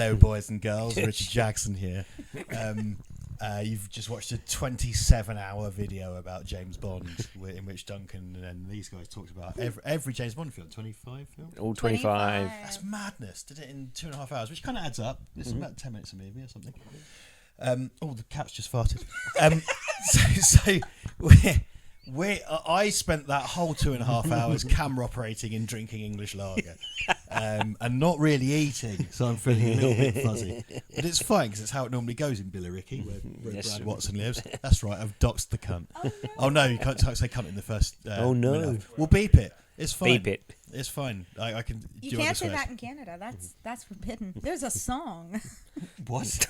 Hello, boys and girls. Richard Jackson here. You've just watched a 27-hour video about James Bond, in which Duncan and these guys talked about every James Bond film. 25 films? All 25. That's madness. Did it in 2.5 hours, which kind of adds up. It's about 10 minutes a movie or something. The cat's just farted. I spent that whole 2.5 hours camera operating and drinking English lager, and not really eating, so I'm feeling a little bit fuzzy. But it's fine because it's how it normally goes in Billericay, where Yes. Brad Watson lives. That's right, I've doxed the cunt. Oh no, you can't say cunt in the first. Oh, no. minute. We'll beep it. It's fine. Beep it. It's fine. I can. You can't say that in Canada. That's forbidden. There's a song. What?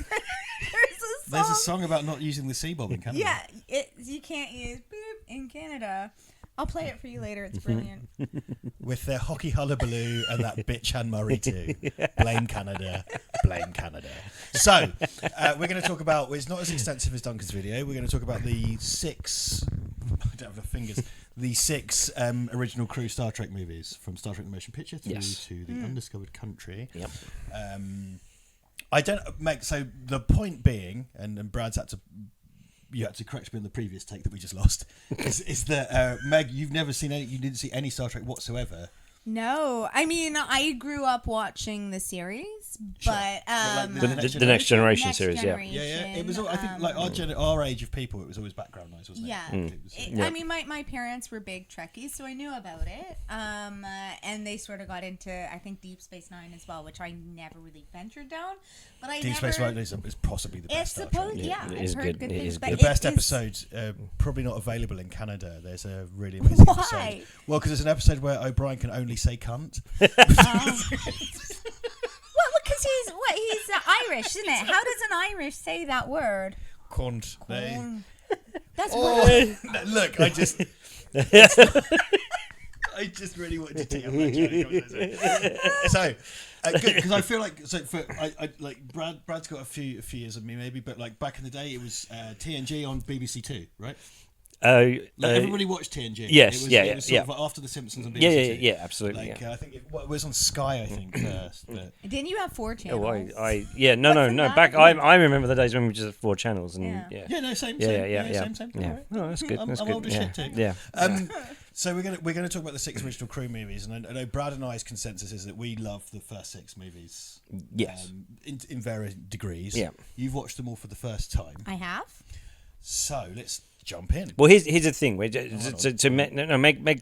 There's There's a song about not using the C-bomb in Canada. Yeah, you can't use boop in Canada. I'll play it for you later. It's brilliant. With their hockey hullabaloo and that bitch Anne Murray too. Blame Canada. Blame Canada. So, we're going to talk about, it's not as extensive as Duncan's video, we're going to talk about the six, I don't have the fingers, the six original crew Star Trek movies, from Star Trek The Motion Picture through to The Undiscovered Country. Yep. So the point being, and Brad's had to, you had to correct me on the previous take that we just lost, is that Meg, you didn't see any Star Trek whatsoever. No, I mean I grew up watching the series, but The Next Generation series, Yeah. It was. I think like our age of people, it was always background noise, wasn't it? I mean, my parents were big Trekkies, so I knew about it. And they sort of got into, I think, Deep Space Nine as well, which I never really ventured down. But Deep Space Nine is possibly the best. It's supposed, Yeah, it I've is heard good. good It things. is But good. The best episode, probably not available in Canada. There's a really amazing Why? episode. Well, because it's an episode where O'Brien can only say cunt. Well, because he's Irish, isn't it? How does an Irish say that word? Cunt. That's Look, I just really wanted to take up my joke. So, good, because I feel like I like Brad's got a few years of me maybe, but like back in the day it was TNG on BBC Two, right? Everybody watched TNG. Yes, it was sort of like after The Simpsons on BBC Two. Yeah, absolutely. Like I think it was on Sky, I think first. But Didn't you have 4 channels? No. Back, I remember the days when we just had 4 channels, and same. Same. Oh, that's good. I'm That's old good. as shit too. Yeah. So we're gonna talk about the 6 original crew movies, and I know Brad and I's consensus is that we love the first 6 movies. Yes. In varying degrees. Yeah. You've watched them all for the first time. I have. So let's jump in. Well, here's the thing.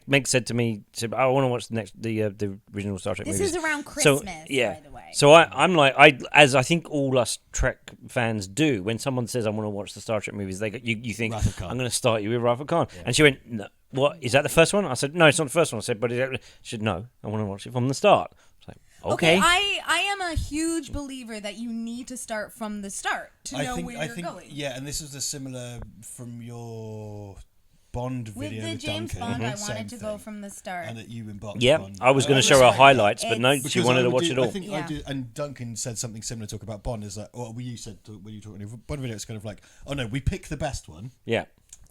Meg said to me, "I want to watch the original Star Trek This movies." is around Christmas, by the way. So I'm like, as I think all us Trek fans do, when someone says I want to watch the Star Trek movies, you think I'm going to start you with Rafa Khan, and she went, no, "What is that the first one?" I said, "No, it's not the first one." I said, "But she said no, I want to watch it from the start." I was like, okay. I am a huge believer that you need to start from the start to know where you're going. Yeah, and this was a similar from your Bond video with the James Duncan. Bond, I wanted to go from the start. And that you embarked on. I was going to show her highlights, but no, she wanted to watch it all. I think I do, and Duncan said something similar to talk about Bond. Is like, you said when you were talking Bond video, it's kind of like, oh no, we pick the best one. Yeah.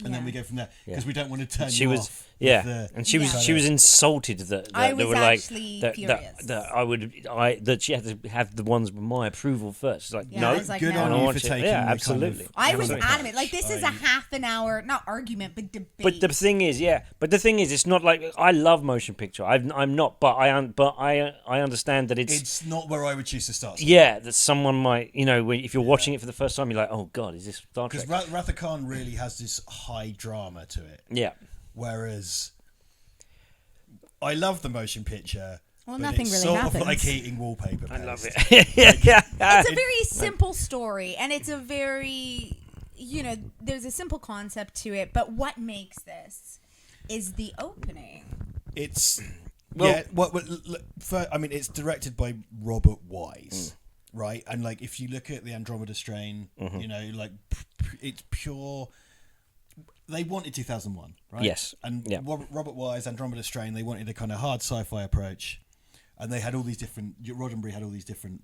And then we go from there because we don't want to turn she you was off. And she was insulted that I was they were actually like furious. that she had to have the ones with my approval first. She's like, Yeah, no, I was like, good no. on you for taking. Yeah, absolutely. I was adamant. Like, this is a half an hour, not argument, but debate. But the thing is, it's not like I love motion picture. I'm not, but I understand that it's not where I would choose to start. Yeah, that someone might, if you're watching it for the first time, you're like, oh god, is this Star Trek? Because Rafa Khan really has this high drama to it. Yeah. Whereas I love the motion picture. Well, but nothing it's really sort happens. of like heating wallpaper paste. I love it. It's a very simple story, and it's a very, there's a simple concept to it. But what makes this is the opening. It's it's directed by Robert Wise, right? And like, if you look at the Andromeda Strain, it's pure. They wanted 2001, right? Yes. And Robert Wise, Andromeda Strain, they wanted a kind of hard sci-fi approach. And they had all these different. Roddenberry had all these different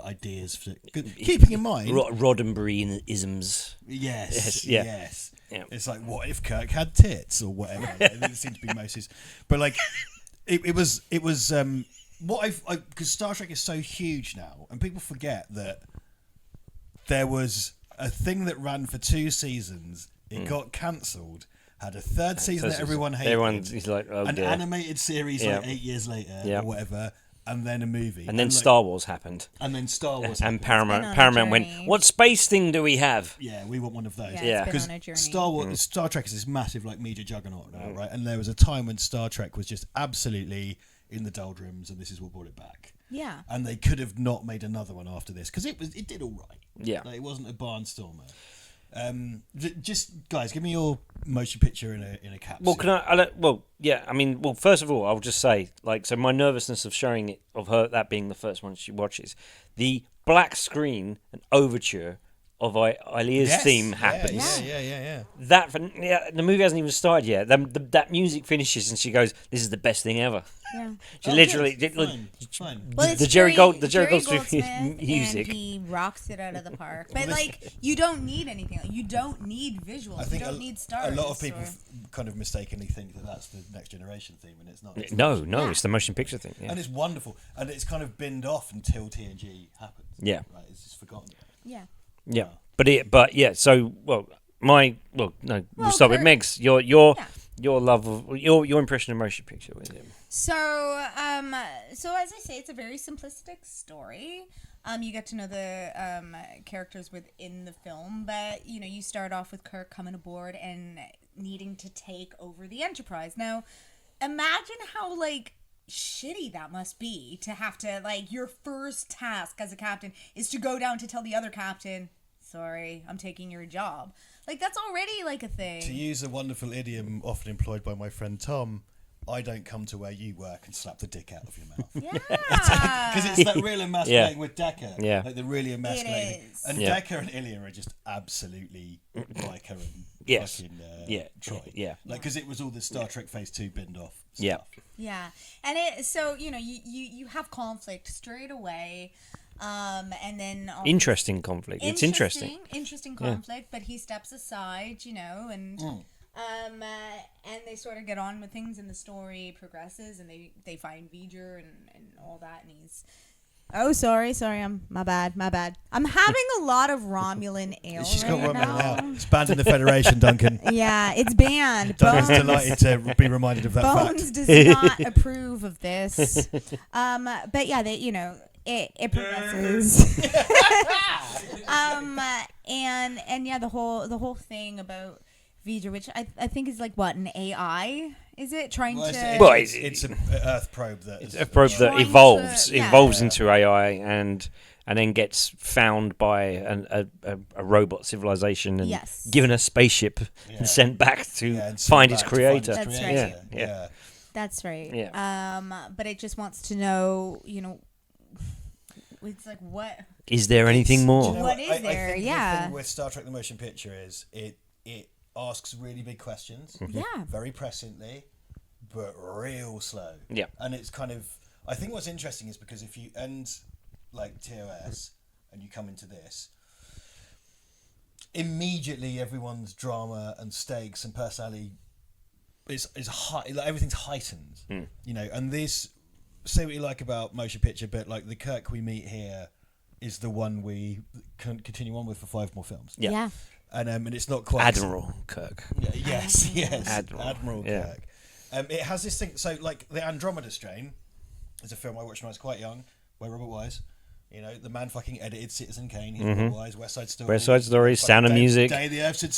ideas for keeping in mind Roddenberry isms. Yes. Yeah. It's like, what if Kirk had tits or whatever? It seemed to be most. But like, it was because Star Trek is so huge now, and people forget that there was a thing that ran for 2 seasons. It got cancelled. Had a third season that everyone hated. Everyone's like, an animated series like 8 years later or whatever, and then a movie. And then Star Wars happened. And then Star Wars and happened. Paramount went, what space thing do we have? Yeah, we want one of those. Yeah, it's been on a journey. Star Trek is this massive like media juggernaut now, right? And there was a time when Star Trek was just absolutely in the doldrums, and this is what brought it back. Yeah. And they could have not made another one after this because it did all right. Yeah. Like, it wasn't a barnstormer. Just guys, give me your motion picture in a capsule. Well, first of all, I'll just say, so my nervousness of showing it, of her, that being the first one she watches, the black screen and overture of Ilia's theme happens. Yeah. The movie hasn't even started yet. That music finishes and she goes, "This is the best thing ever." Yeah. She literally, fine. Well, the Jerry Goldsmith and music. he rocks it out of the park. But you don't need anything. You don't need visuals. I think you don't need stars. A lot of people kind of mistakenly think that that's the Next Generation theme, and it's not. It's It's the motion picture thing. Yeah. And it's wonderful, and it's kind of binned off until TNG happens. Yeah. Right, it's just forgotten. Yeah. Yeah, we'll start with Meg's. Your love of your impression of motion picture with him. So as I say, it's a very simplistic story. You get to know the characters within the film, but you start off with Kirk coming aboard and needing to take over the Enterprise. Now, imagine how shitty that must be to have to your first task as a captain is to go down to tell the other captain, sorry, I'm taking your job. That's already a thing. To use a wonderful idiom often employed by my friend Tom, I don't come to where you work and slap the dick out of your mouth. Yeah. Because it's that real emasculating with Decker. Yeah. The really emasculating. It is. And Decker and Ilya are just absolutely Riker and fucking Troy. Yeah. Because it was all the Star Trek Phase 2 binned off stuff. Yeah. Yeah. And you have conflict straight away. And then interesting conflict. It's interesting conflict, but he steps aside, and and they sort of get on with things, and the story progresses, and they find V'ger and all that, and he's sorry, my bad. I'm having a lot of Romulan ale. She's got right Romulan now. ale. It's banned in the Federation, Duncan. Yeah, it's banned. Duncan's delighted to be reminded of that Bones fact. does not approve of this. But yeah, it progresses. And yeah, the whole thing about V'ger, which I think is an AI, is it trying to? It's an Earth probe that evolves into AI and then gets found by a robot civilization and given a spaceship and sent back to find its creator. That's right. Yeah. That's right. Yeah. But it just wants to know, it's what is there anything more? What is there? I think yeah. the thing with Star Trek: The Motion Picture is it asks really big questions, very presciently, but real slow. Yeah. And it's kind of, I think what's interesting is because if you end TOS and you come into this, immediately everyone's drama and stakes and personality is high. Everything's heightened, and this. Say what you like about motion picture, but the Kirk we meet here is the one we can continue on with for 5 more films. Yeah. And it's not quite Admiral Kirk. Yes. Admiral Kirk. It has this thing. So the Andromeda Strain is a film I watched when I was quite young, where Robert Wise, the man fucking edited Citizen Kane. He's Robert Wise, West Side Story, Sound of Music, Day the Earth Stood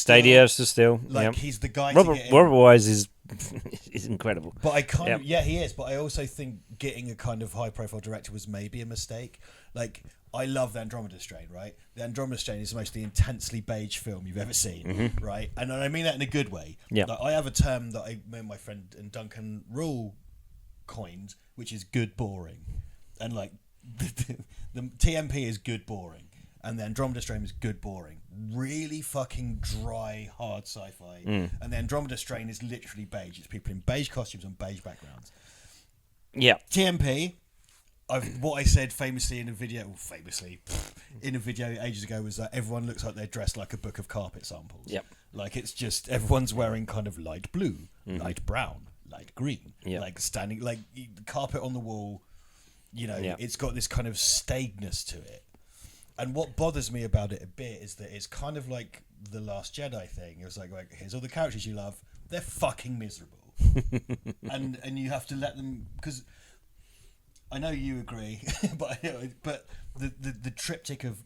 Still. He's the guy. Robert Wise is incredible. But I kind of he is. But I also think getting a kind of high profile director was maybe a mistake. I love the Andromeda Strain, right? The Andromeda Strain is the most intensely beige film you've ever seen, right? And I mean that in a good way. Yeah. I have a term that my friend and Duncan Rule coined, which is good boring, and the TMP is good boring, and the Andromeda Strain is good boring. Really fucking dry, hard sci-fi, and the Andromeda Strain is literally beige. It's people in beige costumes on beige backgrounds. Yeah. TMP. What I said famously in a video ages ago was that everyone looks like they're dressed like a book of carpet samples. Yep. It's just everyone's wearing kind of light blue, light brown, light green. Yep. Standing the carpet on the wall, It's got this kind of staidness to it. And what bothers me about it a bit is that it's kind of like the Last Jedi thing. It was like here's all the characters you love. They're fucking miserable. and you have to let them, because I know you agree, but the triptych of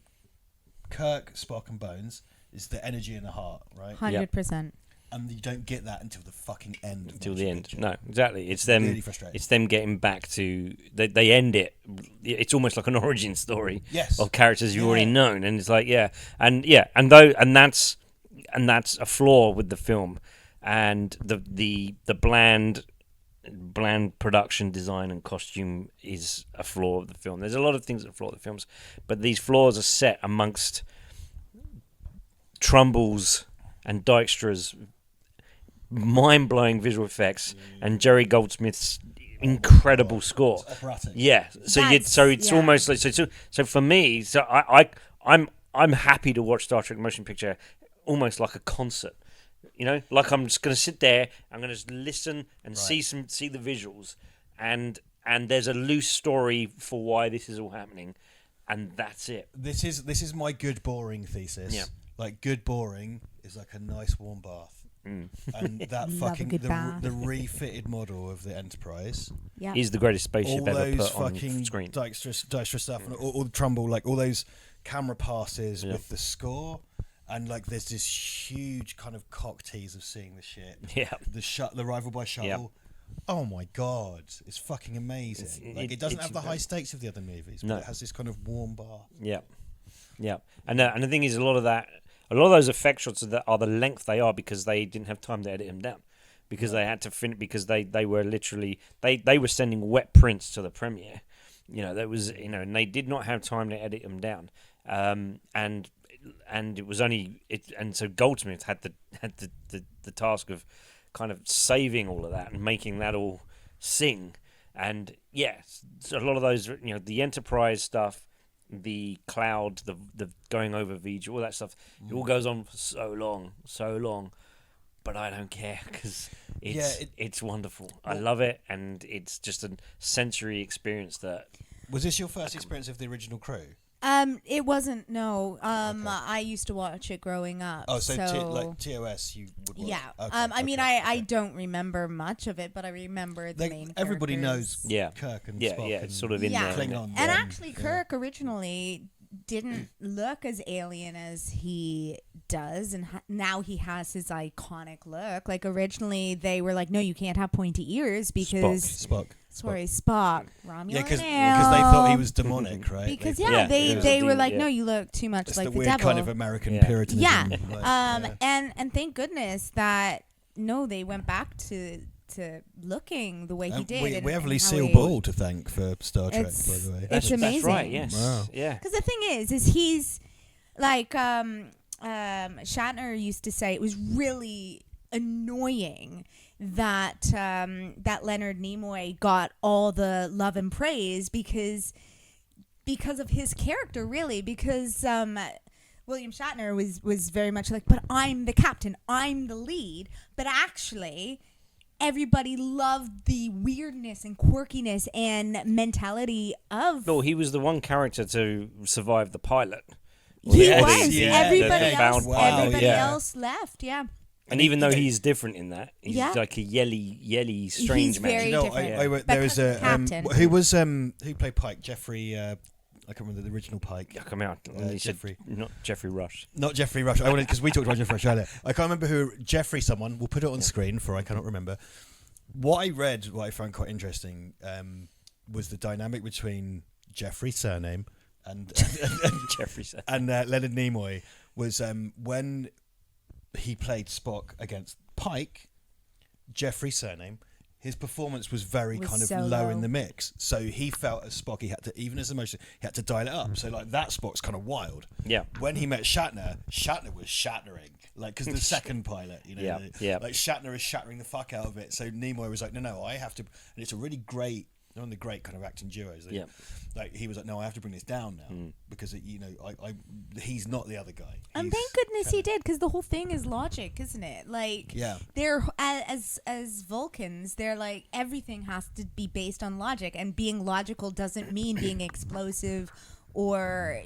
Kirk, Spock, and Bones is the energy and the heart, right? 100%. And you don't get that until the fucking end. Until the end. No, exactly. It's them. Really frustrating. It's them getting back to. They end it. It's almost like an origin story. Yes. Of characters you've already known, and it's like and that's a flaw with the film, and the bland production design and costume is a flaw of the film. There's a lot of things that flaw the films, but these flaws are set amongst Trumbull's and Dijkstra's mind-blowing visual effects and Jerry Goldsmith's incredible score. It's operatic. Yeah, it's almost like so for me. So I'm happy to watch Star Trek motion picture almost like a concert. Like I'm just going to sit there, I'm going to just listen and see the visuals, and there's a loose story for why this is all happening, and that's it. This is my good boring thesis. Yeah. Like good boring is like a nice warm bath. And that fucking the refitted model of the Enterprise is the greatest spaceship ever put on screen. Dijkstra stuff and all the Trumbull, like all those camera passes with the score. And like, there's this huge kind of cock tease of seeing the ship. Yeah. The arrival by shuttle. Yep. Oh my god, it's fucking amazing. It doesn't have the high stakes of the other movies, but it has this kind of warm bath. Yeah, yeah. And the thing is, a lot of those effect shots are the length they are because they didn't have time to edit them down, because they had to finish, because they were literally they were sending wet prints to the premiere. That was and they did not have time to edit them down. And it was only and so Goldsmith had the task of kind of saving all of that and making that all sing. And so a lot of those, the Enterprise stuff, the cloud, the going over Voyage, all that stuff, it all goes on for so long. But I don't care because it's wonderful. I love it, and it's just a sensory experience. That was this your first experience of the original crew? It wasn't. No. I used to watch it growing up. Oh, so like TOS, you would watch. Yeah. I don't remember much of it, but I remember the main. Everybody knows. Yeah. Kirk and Spock. Yeah, it's sort of in there. Klingon. And actually, Kirk originally didn't look as alien as he does, and now he has his iconic look. Like, originally they were like, no, you can't have pointy ears because Spock. Romulan. Yeah, because they thought he was demonic, right? Because they were like, no, you look too much it's like the weird devil. kind of American Puritanism. Yeah. And thank goodness that they went back to looking the way he did. We have Lucille Ball to thank for Star Trek, by the way. It's amazing. That's right, yes. Wow. Yeah. Because the thing is he's like Shatner used to say, it was really annoying that that Leonard Nimoy got all the love and praise because of his character, really, because William Shatner was very much like, but I'm the captain, I'm the lead, but actually everybody loved the weirdness and quirkiness and mentality of... No, he was the one character to survive the pilot. He was. Yeah, everybody else left, And even though he's different in that, he's like a yelly, strange man. Very different. There was a who played Pike? Jeffrey. I can't remember the original Pike. Come out. Jeffrey, not Jeffrey Rush. Not Jeffrey Rush. I wanted, because we talked about Jeffrey Rush earlier. I can't remember who Jeffrey. Someone. We'll put it on screen for I cannot remember. What I found quite interesting was the dynamic between Jeffrey's surname and Jeffrey's and Leonard Nimoy was when he played Spock against Pike, Jeffrey's surname, his performance was very kind of low in the mix. So he felt as Spock, he had to, even as emotion, he had to dial it up. So like that Spock's kind of wild. Yeah. When he met Shatner was shattering. Like, because the second pilot, like Shatner is shattering the fuck out of it. So Nimoy was like, no, I have to. And it's a really great They're on the great kind of acting duos. Yeah. Like he was like, no, I have to bring this down now because he's not the other guy. And thank goodness he did, because the whole thing is logic, isn't it? Like, they're as Vulcans, they're like everything has to be based on logic, and being logical doesn't mean being explosive or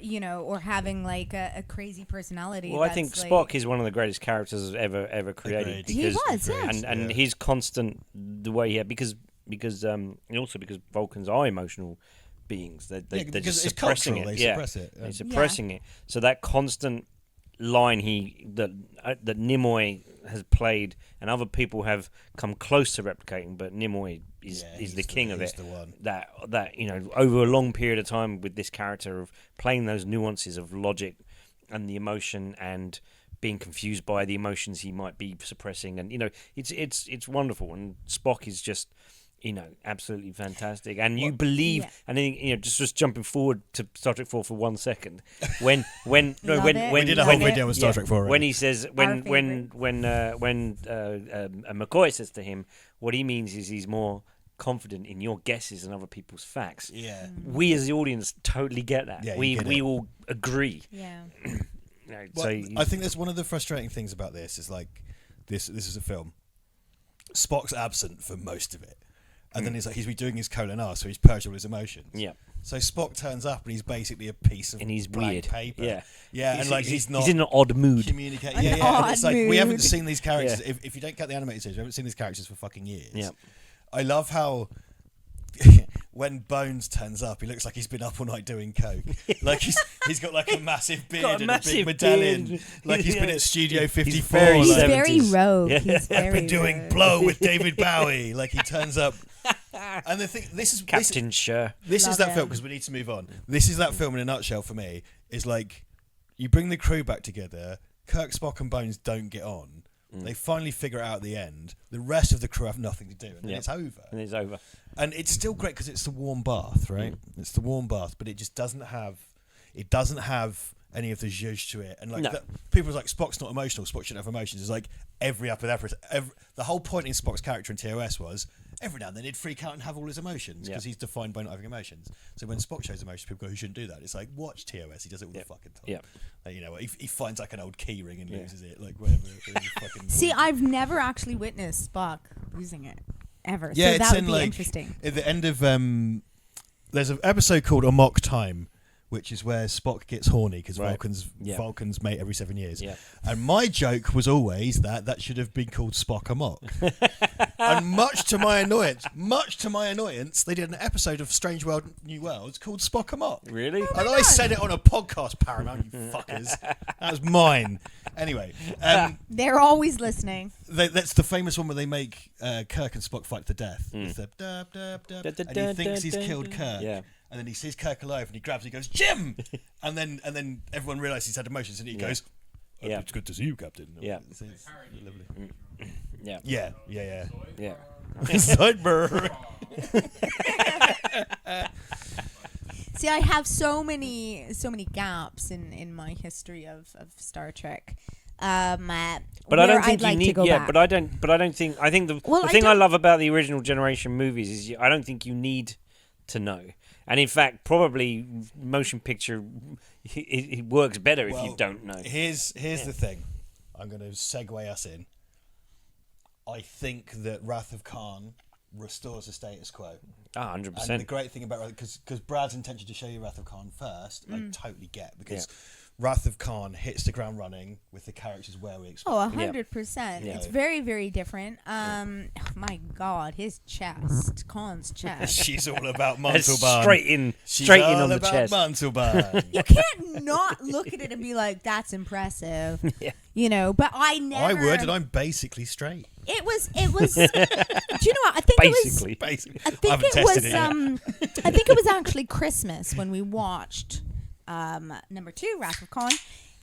having like a crazy personality. Well, I think Spock is one of the greatest characters ever created. He was, and his constant the way because Vulcans are emotional beings. They're just suppressing it. They suppress it. They're suppressing it. So that constant line that Nimoy has played, and other people have come close to replicating, but Nimoy is the king of it. The one. That over a long period of time with this character of playing those nuances of logic and the emotion and being confused by the emotions he might be suppressing, and it's wonderful. And Spock is just absolutely fantastic, and you believe, and then, just jumping forward to Star Trek 4 for 1 second, when we did a whole video on Star Trek 4 when he says when McCoy says to him, what he means is he's more confident in your guesses and other people's facts. Yeah, we as the audience totally get that. Yeah, we all agree. Yeah. Well, I think that's one of the frustrating things about this is like this is a film. Spock's absent for most of it. And then he's doing his colon R, so he's purged all his emotions. Yeah. So Spock turns up and he's basically a piece of blank weird paper. Yeah. Yeah, he's in an odd mood. Communicating. Yeah. And it's like we haven't seen these characters. Yeah. If you don't get the animated series, we haven't seen these characters for fucking years. Yeah. I love how when Bones turns up, he looks like he's been up all night doing coke. Like he's got like a massive beard and a big medallion. Beard. Like he's been at Studio 54. He's very rogue. He's I've been doing Blow with David Bowie. Like he turns up. And the thing, this is Captain Sure. This is that film, because we need to move on. This is that film in a nutshell for me. Is like you bring the crew back together. Kirk, Spock, and Bones don't get on. They finally figure it out at the end. The rest of the crew have nothing to do, and then it's over. And it's still great because it's the warm bath, right? It's the warm bath, but it just doesn't have. It doesn't have any of the zhuzh to it, and like people are like, Spock's not emotional. Spock shouldn't have emotions. It's like every the whole point in Spock's character in TOS was every now and then he'd freak out and have all his emotions because he's defined by not having emotions. So when Spock shows emotions, people go, "Who shouldn't do that?" It's like, watch TOS. He does it all the fucking time. Yeah. Like, he finds like an old key ring and loses it, like whatever. See, I've never actually witnessed Spock losing it ever. Yeah, so it's that in would be like interesting. at the end of there's an episode called Amok Time, which is where Spock gets horny because Vulcans mate every 7 years. Yeah. And my joke was always that should have been called Spock Amok. And much to my annoyance, they did an episode of Strange World, New Worlds called Spock Amok. Really? And I said it on a podcast, Paramount, you fuckers. That was mine. Anyway. They're always listening. That's the famous one where they make Kirk and Spock fight to death. With the dub, dub, dub, and he thinks he's killed Kirk. Yeah. And then he sees Kirk alive and he grabs and he goes, Jim! And then everyone realises he's had emotions and he goes, it's good to see you, Captain. Yeah. It's lovely. Yeah. Yeah. Sideburn. See, I have so many gaps in my history of Star Trek. But I don't think you need. Yeah, but I don't think. I think the thing I love about the original generation movies is I don't think you need to know. And in fact, probably motion picture it works better if you don't know. Here's the thing. I'm going to segue us in. I think that Wrath of Khan restores the status quo. 100%. And the great thing about because Brad's intention to show you Wrath of Khan first, I totally get because Wrath of Khan hits the ground running with the characters where we expect. 100%. It's very, very different. My God, his chest, Khan's chest. She's all about Montalban. Straight in on the chest. Montalban. You can't not look at it and be like, "That's impressive." But I never. I would, and I'm basically straight. It was. Do you know what? I think basically. I think it was actually Christmas when we watched number 2, Wrath of Khan,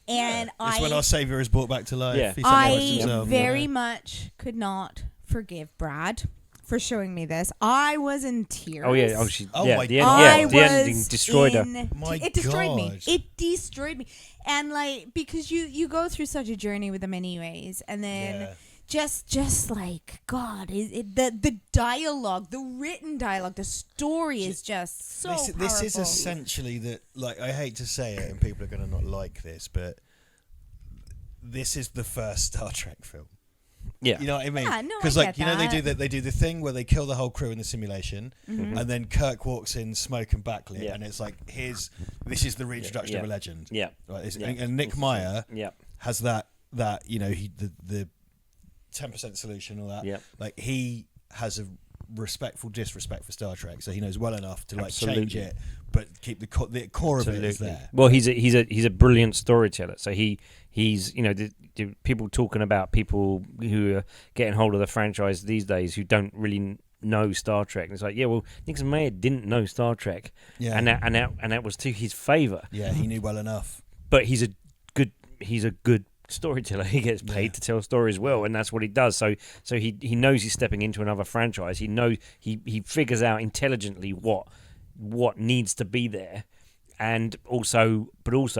and it's when our Savior is brought back to life. Yeah. I very much could not forgive Brad for showing me this. I was in tears. Oh yeah. The ending destroyed her. It destroyed me. It destroyed me, and because you go through such a journey with them anyways, and then. just like God, the dialogue, the written dialogue, the story is just so powerful. This is essentially that. Like, I hate to say it, and people are going to not like this, but this is the first Star Trek film. Yeah, you know what I mean? Yeah, no, because I get they do the thing where they kill the whole crew in the simulation, and then Kirk walks in, smoke and backlit, and it's like, this is the reintroduction of a legend. Yeah, right. And Nick Meyer has that the 10% solution, all that. Yeah, like he has a respectful disrespect for Star Trek, so he knows well enough to like Absolutely. change it, but keep the core of it is there. Well, he's a brilliant storyteller. So he's the people talking about people who are getting hold of the franchise these days who don't really know Star Trek. And it's like, yeah, well, Nick Meyer didn't know Star Trek, and that was to his favor. Yeah, he knew well enough. But he's a good storyteller. He gets paid to tell stories well, and that's what he does. So he knows he's stepping into another franchise. He knows he figures out intelligently what needs to be there, and also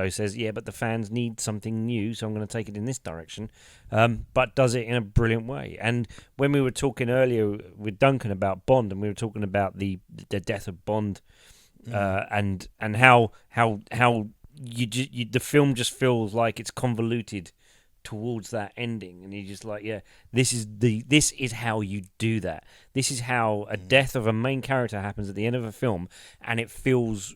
says, yeah, but the fans need something new, so I'm going to take it in this direction. But does it in a brilliant way. And when we were talking earlier with Duncan about Bond, and we were talking about the death of Bond, and how the film just feels like it's convoluted towards that ending, and you're just like, yeah, this is how you do that. This is how a death of a main character happens at the end of a film, and it feels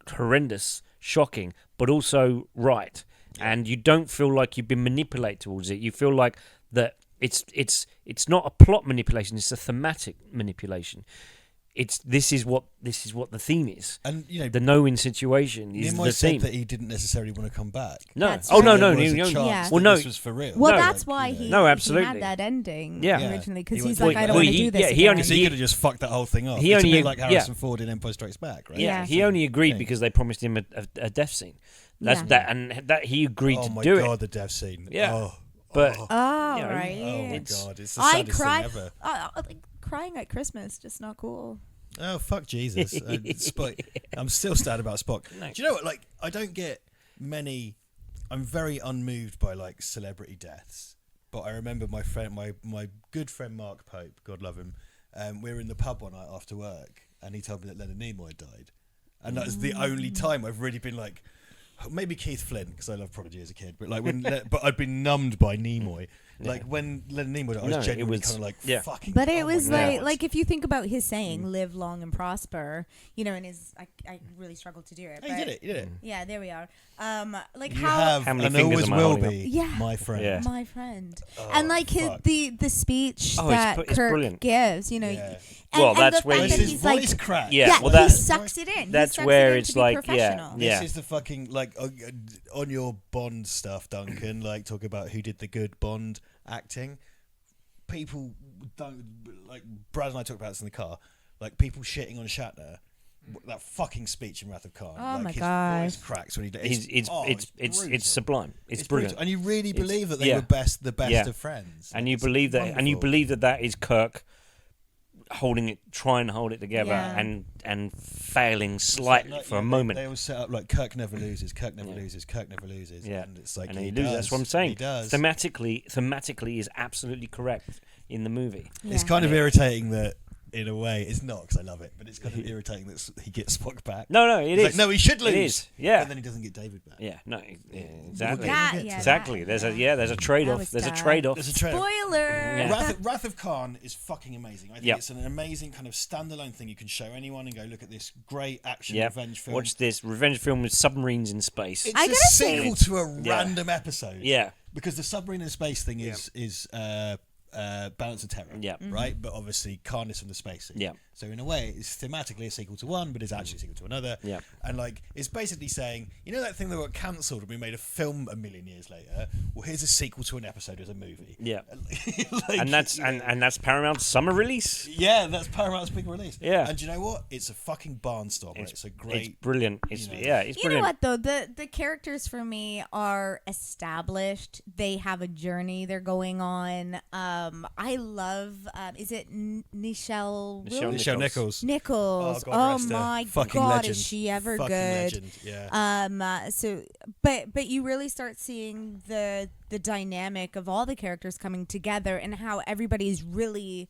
horrendous, shocking, but also right. And you don't feel like you've been manipulated towards it. You feel like that it's not a plot manipulation, it's a thematic manipulation. This is what the theme is, and the knowing situation is the theme. Said that he didn't necessarily want to come back. No, That's no. right. Well, no, this was for real. Well, No. that's why he absolutely. had that ending Yeah. originally, because He he's went- like, I don't well, want to he- do this yeah, he again. only- Because he could have just fucked that whole thing off. He It's a only- bit like Harrison yeah. Ford in Empire Strikes Back, right? Yeah, Yeah. he only agreed thing. because they promised him a death scene. That's Yeah. that, and that he agreed Oh to my do god, it. the death scene. Yeah. But Oh, you know, right. Oh my It's- god, it's the I saddest cry. thing ever. Like, crying at Christmas, just not cool. Oh fuck Jesus! Spock. I'm still sad about Spock. No. Do you know what? Like, I don't get many. I'm very unmoved by like celebrity deaths. But I remember my friend, my good friend Mark Pope, God love him. We were in the pub one night after work, and he told me that Leonard Nimoy died, and that was the only time I've really been like, maybe Keith Flint, because I loved Prodigy as a kid, but like but I'd been numbed by Nimoy. Like when Leonard Nimoy died, I was genuinely kind of like, fucking. But it was my God. like if you think about his saying, "Live long and prosper," and I really struggled to do it. Hey, but you did it. Yeah, there we are. Like You how have, many and fingers always am I will holding be, Yeah. my friend. Yeah. my friend, Oh, and like fuck. the speech Oh, that it's Kirk brilliant. gives, Yeah. and, Well, and that's the where fact you- that His he's like, voice cracked. Yeah, yeah, well, he that- sucks it in. that's he sucks where it in it's to be like, yeah. professional. Yeah. This is the fucking like on your Bond stuff, Duncan. Like talk about who did the good Bond acting. People don't like. Brad and I talked about this in the car. Like people shitting on Shatner. That fucking speech in Wrath of Khan. Oh like my his gosh. voice cracks when he does. it's brutal. sublime. It's brutal. brilliant. And you really It's- believe that they yeah. were the best Yeah. of friends. And Like, you it's believe that, and you wonderful. believe that is Kirk trying to hold it together, Yeah. and failing slightly Like, for yeah, a moment. They always set up like Kirk never loses, Kirk never loses, Kirk never loses. Yeah. And it's like and he he loses. does. That's what I'm saying. He does. Thematically is absolutely correct in the movie. It's Yeah. kind of irritating that, in a way, it's not because I love it, but it's kind of irritating that he gets Spock back. No, it He's is. like, no, he should lose. It is. Yeah. And then he doesn't get David back. Yeah. No. Yeah, exactly. That- yeah, Exactly. that- There's yeah. a trade-off. was There's a sad. trade-off. There's a trailer. Spoiler. Yeah. Wrath of Khan is fucking amazing. I think Yep. it's an amazing kind of standalone thing you can show anyone and go, look at this great action Yep. revenge film. Watch this revenge film with submarines in space. It's I a gotta say- sequel to a Yeah. random episode. Yeah. Because the submarine in space thing is Balance of Terror. Yeah. Right? But obviously Khan is from the space scene. Yeah. So in a way, it's thematically a sequel to one, but it's actually a sequel to another. Yeah. And like, it's basically saying, that thing that got cancelled and we made a film a million years later? Well, here's a sequel to an episode as a movie. Yeah. Like, And that's and that's Paramount's summer release. yeah, that's Paramount's big release. Yeah. And you know what? It's a fucking barnstormer. It's a It's great. brilliant. It's know. it's You know brilliant. what though? The characters for me are established. They have a journey they're going on. I love. Is it Nichelle? Nichelle Nichols. Nichols. Oh, God Oh rest her. my Fucking God, legend. is she ever Fucking good? legend. Yeah. But you really start seeing the dynamic of all the characters coming together and how everybody's really,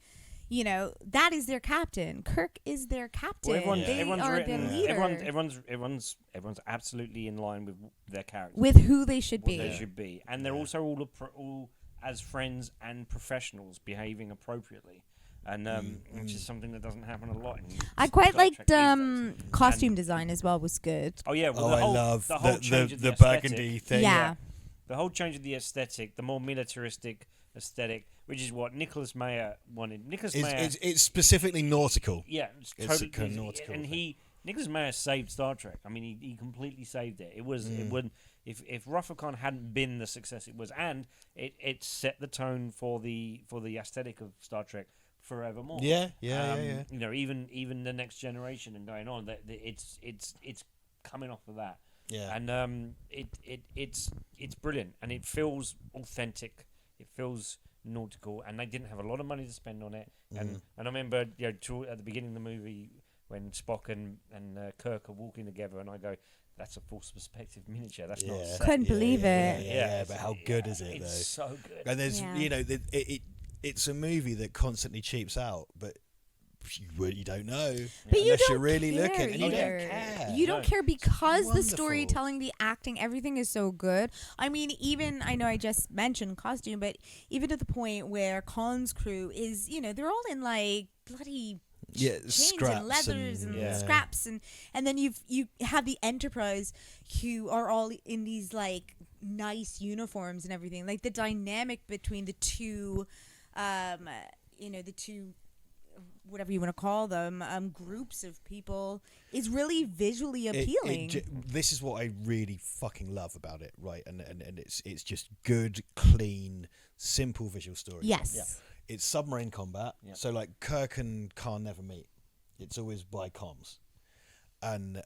that is their captain. Kirk is their captain. Well, they are their leader. Everyone's absolutely in line with their character, with who they should be. And they're also all as friends and professionals behaving appropriately. And which is something that doesn't happen a lot. I quite liked costume design as well. Was good. Oh yeah, I love the whole change of the aesthetic. burgundy thing. Yeah. The whole change of the aesthetic, the more militaristic aesthetic, which is what Nicholas Meyer wanted. It's specifically nautical. Yeah, It's totally kind of nautical. And Nicholas Meyer saved Star Trek. I mean, he completely saved it. It wouldn't if Rafa Khan hadn't been the success it was, and it set the tone for the aesthetic of Star Trek forevermore. Yeah. Even the next generation and going on, that it's coming off of that. Yeah. And it's brilliant, and it feels authentic. It feels nautical, and they didn't have a lot of money to spend on it. And I remember, at the beginning of the movie when Spock and Kirk are walking together, and I go, "That's a false perspective miniature. That's not set." Couldn't believe it. Yeah, but how good is it though? It's so good. And there's it's a movie that constantly cheaps out, but you don't know but unless you don't you're really care looking, and you either. don't care. You don't care because the wonderful. storytelling, the acting, everything is so good. I mean, even I know I just mentioned costume, but even to the point where Khan's crew is, they're all in like bloody chains scraps and leathers and scraps, and then you have the Enterprise who are all in these like nice uniforms and everything. Like the dynamic between the two, the two, whatever you want to call them, groups of people is really visually appealing. This is what I really fucking love about it, right? And it's just good, clean, simple visual story. Yes. Yeah. It's submarine combat, so like Kirk and Khan never meet. It's always by comms. And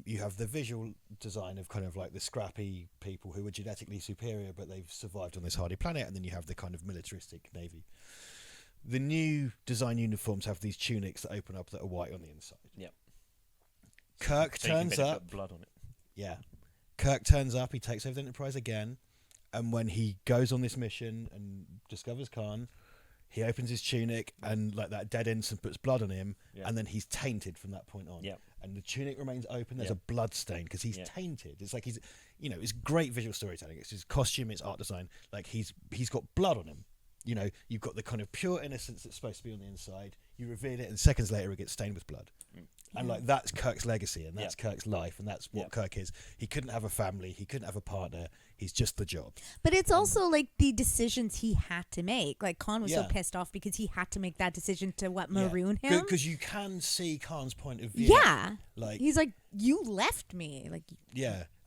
you have the visual design of kind of like the scrappy people who are genetically superior, but they've survived on this hardy planet, and then you have the kind of militaristic navy. The new design uniforms have these tunics that open up that are white on the inside. Yep. Kirk turns up. Put blood on it. Yeah. Kirk turns up. He takes over the Enterprise again, and when he goes on this mission and discovers Khan, he opens his tunic and like that dead ensign puts blood on him, and then he's tainted from that point on. Yep. And the tunic remains open. There's a blood stain because he's tainted. It's like it's great visual storytelling. It's his costume, it's art design. Like he's got blood on him. You've got the kind of pure innocence that's supposed to be on the inside. You reveal it, and seconds later it gets stained with blood. And like that's Kirk's legacy, and that's Kirk's life, and that's what Kirk is. He couldn't have a family, he couldn't have a partner. He's just the job. But it's also like the decisions he had to make. Like Khan was so pissed off because he had to make that decision to maroon him. Because you can see Khan's point of view. Yeah, like he's like, you left me. Like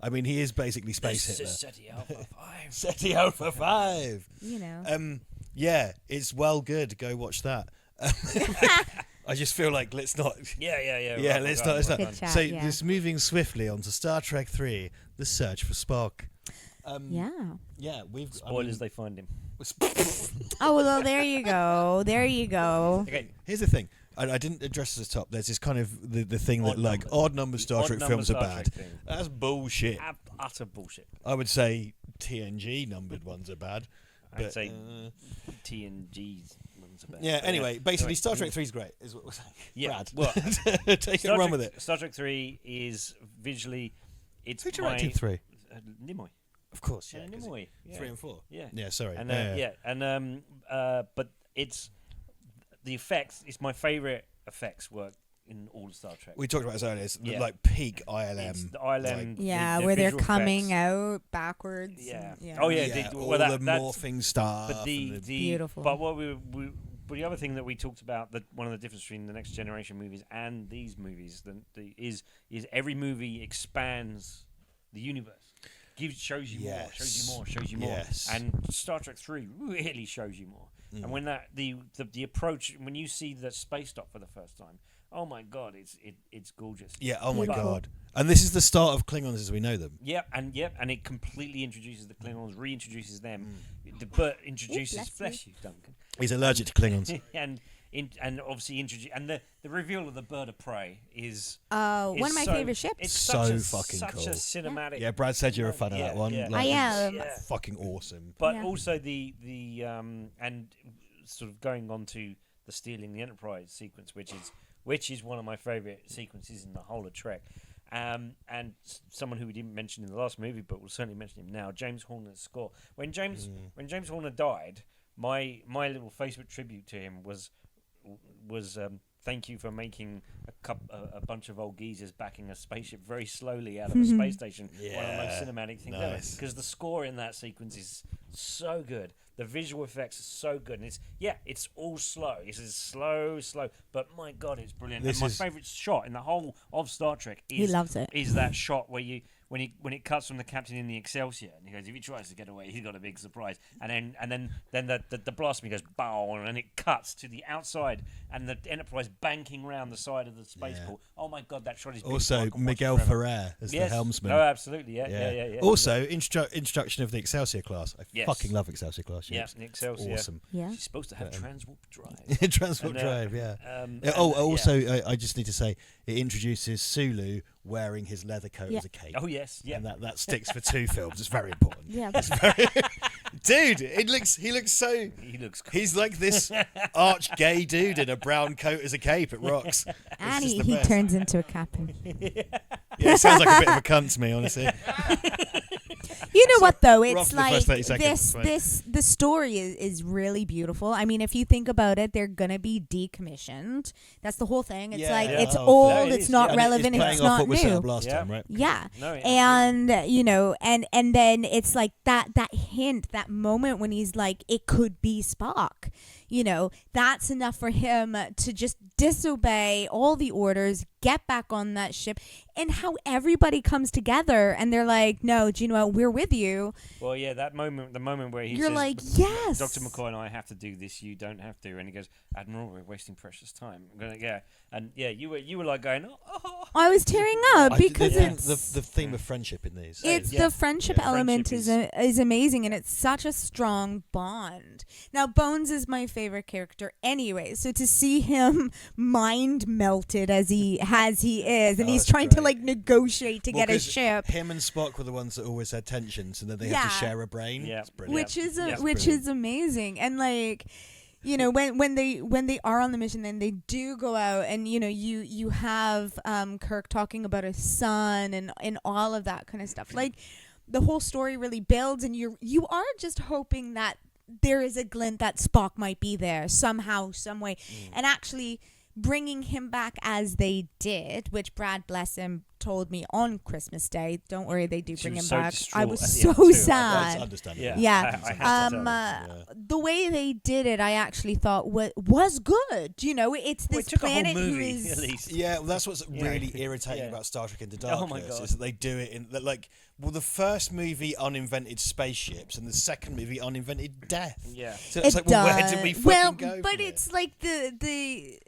I mean, he is basically Space Hitler. SETI Alpha 5. SETI Alpha 5. Yeah, it's well good. Go watch that. I just feel like let's not. Yeah. Let's not. Chat, So just moving swiftly on to Star Trek 3: The Search for Spock. We've Spoilers, they find him. Oh well, there you go. Okay, here's the thing. I didn't address this at the top. There's this kind of the thing that like odd number Star Trek films are bad. That's bullshit. Utter bullshit. I would say TNG numbered ones are bad. I'd say TNG's ones are bad. Yeah. Anyway, basically, Star Trek 3 is great. Is what we're saying. Yeah. Brad. Well, take it, run with it. Star Trek 3 is visually. Who directed 3? Nimoy. Of course, yeah. Nimoy. 3 and 4. Yeah. Yeah. Sorry. And but it's the effects. It's my favorite effects work in all Star Trek. We talked about this earlier. It's like peak ILM. It's the ILM. Like, where they're coming effects. out backwards. Yeah. And, Oh yeah. All the morphing stuff. But the beautiful. But what but the other thing that we talked about, that one of the differences between the Next Generation movies and these movies, is every movie expands the universe. Shows you more. Yes. And Star Trek 3 really shows you more. And when the approach, when you see the space dock for the first time, oh my god, it's gorgeous. Yeah. Oh my god. And this is the start of Klingons as we know them. And it completely introduces the Klingons, reintroduces them. But introduces bless you, Duncan. He's allergic to Klingons. and obviously introduce, and the reveal of the bird of prey is one of my favorite ships. It's so such fucking cool. a cinematic. Yeah, Brad said you're a fan of that one. Yeah. Like, I am. it's fucking awesome. But also the and sort of going on to the stealing the Enterprise sequence, which is one of my favorite sequences in the whole of Trek. And someone who we didn't mention in the last movie, but we'll certainly mention him now, James Horner's score. When James Horner died, my little Facebook tribute to him was thank you for making a bunch of old geezers backing a spaceship very slowly out of a space station. Yeah. One of the most cinematic things ever. Because the score in that sequence is so good. The visual effects are so good, and it's all slow. It's slow, but my God, it's brilliant. And my favourite shot in the whole of Star Trek He loves it. is that shot where when it cuts from the captain in the Excelsior, and he goes, if he tries to get away, he's got a big surprise. And then the blaster goes bow, and it cuts to the outside, and the Enterprise banking round the side of the spaceport. Oh my God, that shot is beautiful. Also, Miguel Ferrer as the helmsman. Oh, absolutely, yeah. Also, introduction of the Excelsior class. I fucking love Excelsior class ships. Yeah, the Excelsior. Awesome. Yeah. She's supposed to have transwarp drive. Transport drive, I just need to say, it introduces Sulu wearing his leather coat as a cape. Oh yes, yeah. And that sticks for 2 films. It's very important. Yeah. Dude, he looks so. He looks cool. He's like this arch gay dude in a brown coat as a cape. It rocks. And he turns into a captain. Yeah, it sounds like a bit of a cunt to me, honestly. You know what though? We're It's off to the first 30 like seconds, the story is really beautiful. I mean, if you think about it, they're gonna be decommissioned. That's the whole thing. It's it's old. No, it's not And relevant. It's It's playing off not what we set new. up last time, right? Yeah. No, And and then it's like that hint, that moment when he's like, it could be Spock. That's enough for him to just disobey all the orders, get back on that ship, and how everybody comes together and they're like, no, do you know what? We're with you. Well, yeah, the moment where You're says, like, yes. Dr. McCoy and I have to do this, you don't have to. And he goes, Admiral, we're wasting precious time. I'm gonna, and you were like going, oh. I was tearing up because it's the theme of friendship in these. It's the friendship element is amazing, and it's such a strong bond. Now, Bones is my favorite character anyway, so to see him mind melted as he is, and he's trying to like negotiate to get a ship. Him and Spock were the ones that always had tensions, and then they have to share a brain. Yeah. It's brilliant. Which is amazing, and like. When they are on the mission, then they do go out, and you have Kirk talking about his son and all of that kind of stuff. Like the whole story really builds, and you are just hoping that there is a glint that Spock might be there somehow, some way, and actually bringing him back as they did, which Brad, bless him, told me on Christmas Day. Don't worry, they do bring him back. I was so sad. That's understandable. Yeah. The way they did it, I actually thought was good. It's this planet who is. At least. Yeah, well, that's what's really irritating about Star Trek Into Darkness. Oh my God. Is that they do it in the first movie uninvented spaceships, and the second movie uninvented death. Yeah. So it's like, well, where did we fucking go? But it's like the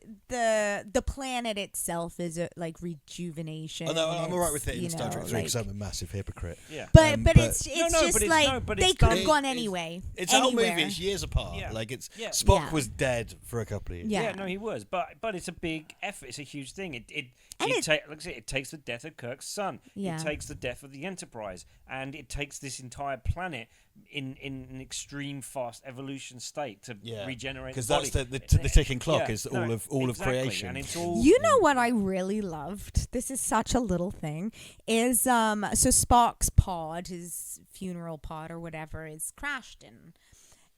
planet itself is like rejuvenation. Oh, no, I'm all right with it in Star Trek 3 because I'm a massive hypocrite. Yeah. But it's they could have gone anyway. It's a whole movie. It's years apart. Yeah. Like Spock was dead for a couple of years. Yeah. No, he was. But it's a big effort. It's a huge thing. It takes the death of Kirk's son. Yeah. It takes the death of the Enterprise, and it takes this entire planet in an extreme fast evolution state to regenerate. Because that's the ticking clock is all of creation. And it's all. You know what I really loved? This is such a little thing. Is so Spock's pod, his funeral pod or whatever, is crashed in,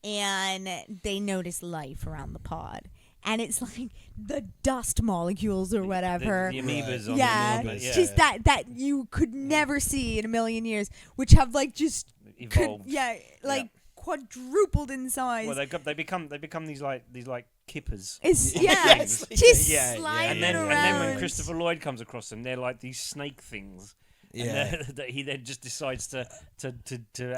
and they notice life around the pod. And it's like the dust molecules or whatever. The amoebas on the amoebas. Just that you could never see in a million years, which have like just evolved. Quadrupled in size. Well, they become these kippers. It's sliding and then around. And then when Christopher Lloyd comes across them, they're like these snake things. Yeah, that he then just decides to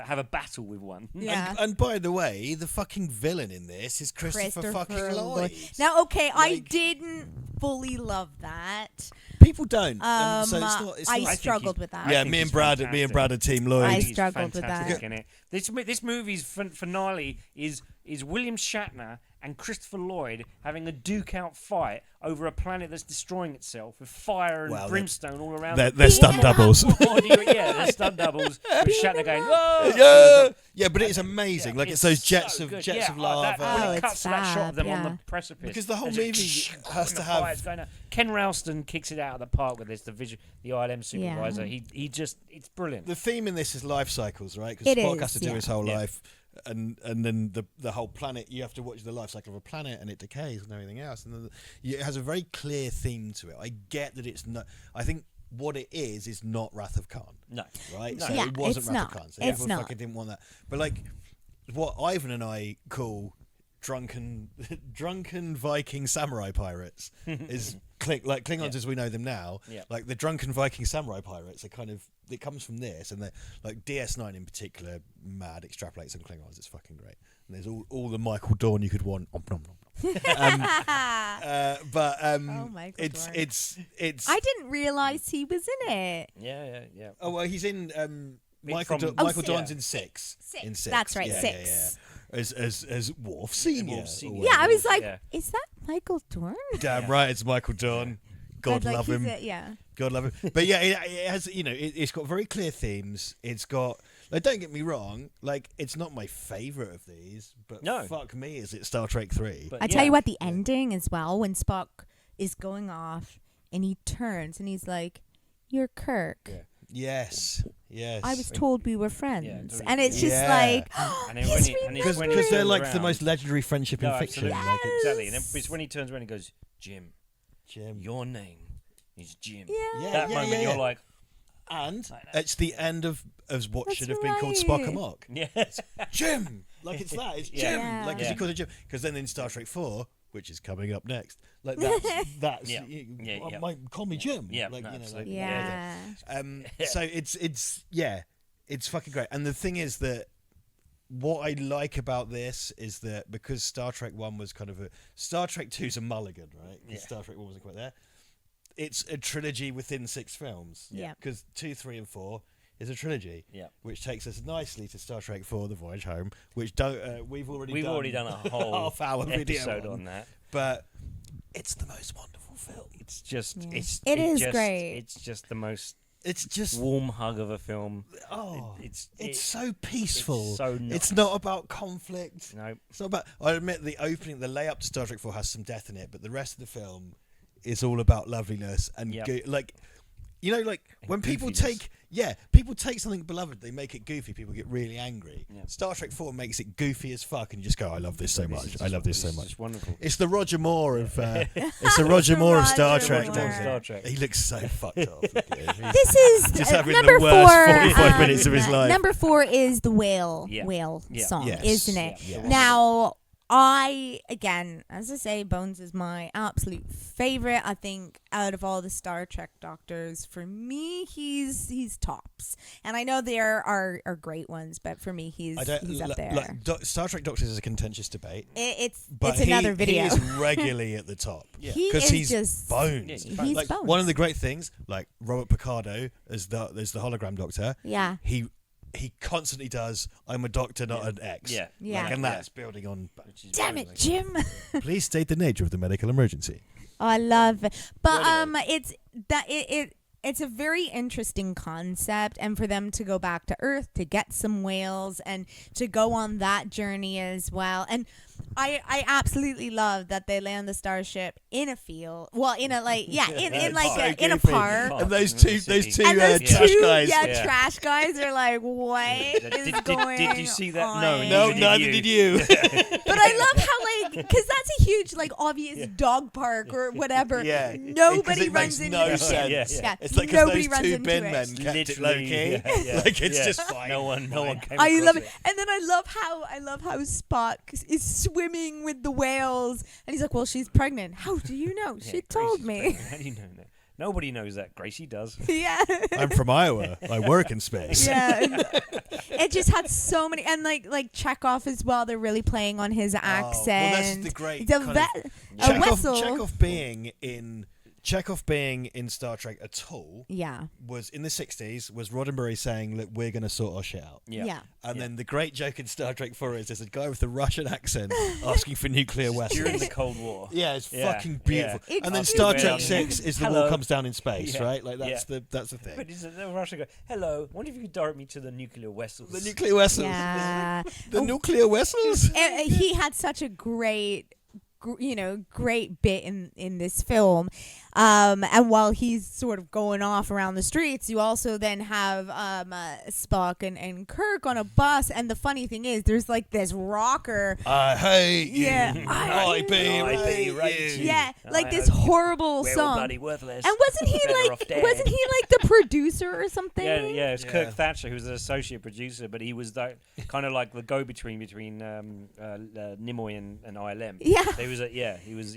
have a battle with one. Yeah. And by the way, the fucking villain in this is Christopher fucking Lloyd. Now, okay, I didn't fully love that. people don't. So it's I not. struggled with that. Yeah, me and Brad are Team Lloyd. I struggled with that. In it. This movie's finale is William Shatner and Christopher Lloyd having a duke-out fight over a planet that's destroying itself with fire and brimstone all around. They're stunt doubles. They're stunt doubles with Shatner going, "Whoa!" Yeah, but it is amazing. Like it's those jets of lava. When it cuts to that shot of them on the precipice, because the whole movie has to have. Ken Ralston kicks it out of the park with this. The ILM supervisor. Yeah. It's brilliant. The theme in this is life cycles, right? Because Spock has to do his whole life. And then the whole planet, you have to watch the life cycle of a planet, and it decays and everything else. And it has a very clear theme to it. I get that it's not. I think what it is not Wrath of Khan. No, right? No. So yeah, it wasn't it's Wrath not. of Khan. So it's people not. fucking didn't want that. But like, what Ivan and I call drunken Viking samurai pirates is like Klingons as we know them now. Yeah. Like the drunken Viking samurai pirates are kind of, it comes from this, and like DS9 in particular, mad extrapolates on Klingons. It's fucking great. And there's all the Michael Dorn you could want. It's. I didn't realize he was in it. Yeah. Oh well, he's in Michael from- Dorn's in Six. In Six. That's right, Yeah, Six. Yeah. As Worf Senior. Worf Senior. Yeah, I was like, Yeah. is that Michael Dorn? Damn right, it's Michael Dorn. God love him. God love him. But yeah, it has, it's got very clear themes. It's got, like, don't get me wrong, like, it's not my favourite of these, but fuck me, is it Star Trek 3? I tell you what, the ending as well, when Spock is going off and he turns and he's like, "You're Kirk." Yeah. Yes. I was told we were friends. Yeah, and it's just like, because they're like the most legendary friendship in fiction. Absolutely. Like Exactly. And it's when he turns around and goes, Jim, your name is Jim. Yeah. Moment you're like, and it's the end of what should have been called Spock Amok. Yes. Jim! Like it's that. It's Jim. Yeah. Like, because he calls it Jim. Because then in Star Trek 4, which is coming up next, like that's call me Jim. Yeah, like, absolutely. Yeah. So it's fucking great. And the thing is that what I like about this is that because Star Trek 1 was kind of Star Trek 2's a mulligan, right? Yeah. Star Trek 1 wasn't quite there. It's a trilogy within 6 films. Yeah. Because 2, 3, and 4 is a trilogy. Yeah. Which takes us nicely to Star Trek 4: The Voyage Home, which we've already done a whole half-hour episode video on that. But it's the most wonderful film. It's just It is great. It's just the most It's just warm hug of a film. It's so peaceful. It's so nice. It's not about conflict. No. It's not about. I admit the layup to Star Trek 4 has some death in it, but the rest of the film is all about loveliness and like when people take something beloved, they make it goofy. People get really angry. Yeah. Star Trek 4 makes it goofy as fuck, and you just go, "I love this so much. I love this so much." It's wonderful. It's the Roger Moore of it's the Roger Moore of Star Trek. Star Trek. He looks so fucked off. This is just having number the worst 4. 45 minutes of his life. Number 4 is the whale song, isn't it? Yeah. Now, again, as I say, Bones is my absolute favorite. I think out of all the Star Trek doctors, for me, he's tops. And I know there are great ones, but for me, he's up there. Star Trek doctors is a contentious debate. It's another video. He is regularly at the top because he's just Bones. He's like Bones. One of the great things, like Robert Picardo as the hologram doctor. Yeah. He constantly does, "I'm a doctor, not an X." Yeah. Like, and that's building on. Damn it, Jim. Please state the nature of the medical emergency. Oh, I love it. But it's a very interesting concept, and for them to go back to Earth to get some whales and to go on that journey as well. And I absolutely love that they land the starship in a field. Well, in a in a park. And those two trash guys. Yeah, trash guys are like, what is going Did you see that? on? No, neither did you. But I love how, because that's a huge, obvious dog park or whatever. Yeah. Nobody runs makes into no it. sense. Yeah. It's like because Nobody those runs two into bin it. men kept it low Literally, key. yeah. It's just fine. No one came I across love it. And then I love how Spock is swimming with the whales, and he's like, "Well, she's pregnant. How do you know? She told me." How do you know that? Nobody knows that. Gracie does. Yeah. I'm from Iowa. I work in space. Yeah. It just had so many, and like Chekhov as well. They're really playing on his accent. Well, that's the great Chekhov Chekhov being in Chekhov being in Star Trek at all Yeah. was in the 60s, was Roddenberry saying, look, we're going to sort our shit out. Yeah. And then the great joke in Star Trek 4 is there's a guy with a Russian accent asking for nuclear weapons. During the Cold War. Yeah, it's fucking beautiful. Yeah. And then It's Star amazing. Trek 6 is the wall comes down in space, right? Like that's the thing. But the Russian go, hello, wonder if you could direct me to the nuclear vessels. The nuclear vessels. Yeah. The nuclear vessels. And he had such a great bit in this film, and while he's sort of going off around the streets, you also then have Spock and Kirk on a bus, and the funny thing is there's like this rocker. I hate you. Yeah, I be right. Yeah, like this horrible we're all song. bloody worthless. And wasn't he like the producer or something? Yeah, it's Kirk Thatcher, who was an associate producer, but he was kind of like the go-between between Nimoy and ILM. Yeah. He was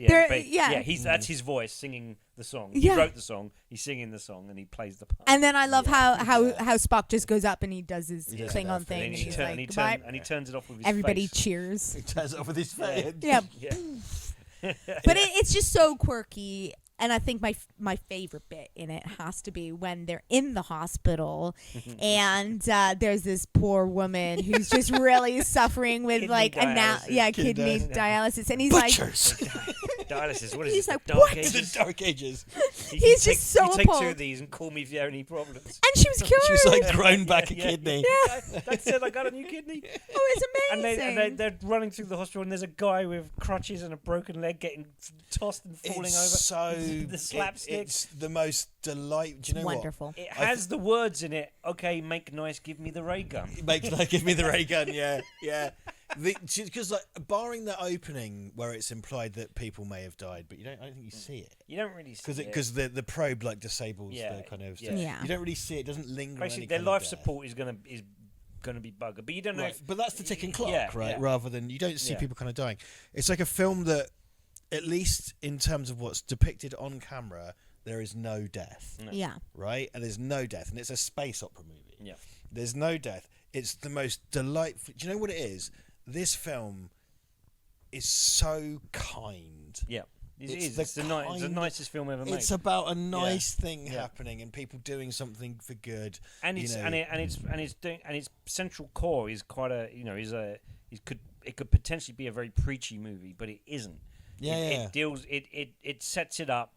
that's his voice singing the song. He wrote the song, he's singing the song, and he plays the part. And then I love how Spock just goes up and he does his Klingon thing, and he's like, goodbye. And he turns it off with his Everybody face. cheers. He turns it off with his face. Yeah. Yeah. But it's just so quirky. And I think my favorite bit in it has to be when they're in the hospital and there's this poor woman who's just really suffering with kidney dialysis, and he's Butchers. Dialysis. What is he's this? like, Dark what? Ages? The Dark Ages. He's just so take two appalled. of these and call me if you have any problems. And she was cured. She was like grown back a kidney. Yeah. That's it. I got a new kidney. Oh, it's amazing. And they're running through the hospital, and there's a guy with crutches and a broken leg getting tossed and falling over. So the slapstick. It's the most delightful. Do you know wonderful. what? It has the words in it. Okay, make nice, give me the ray gun. Give me the ray gun. Yeah. Because like barring the opening where it's implied that people may have died, but I don't think you see it. You don't really see it because the probe like disables the kind of. Yeah. You don't really see it. It doesn't linger. Basically, any their kind of life death. support is gonna be buggered, but you don't know. Right, but that's the ticking clock, right? Yeah. Rather than you don't see Yeah. people kind of dying. It's like a film that, at least in terms of what's depicted on camera, there is no death. No. Yeah. Right, and there's no death, and it's a space opera movie. Yeah. There's no death. It's the most delightful. Do you know what it is? This film is so kind. Yeah. It's It's the nicest film ever made. It's about a nice thing happening and people doing something for good. And its central core is quite a it could potentially be a very preachy movie, but it isn't. It sets it up.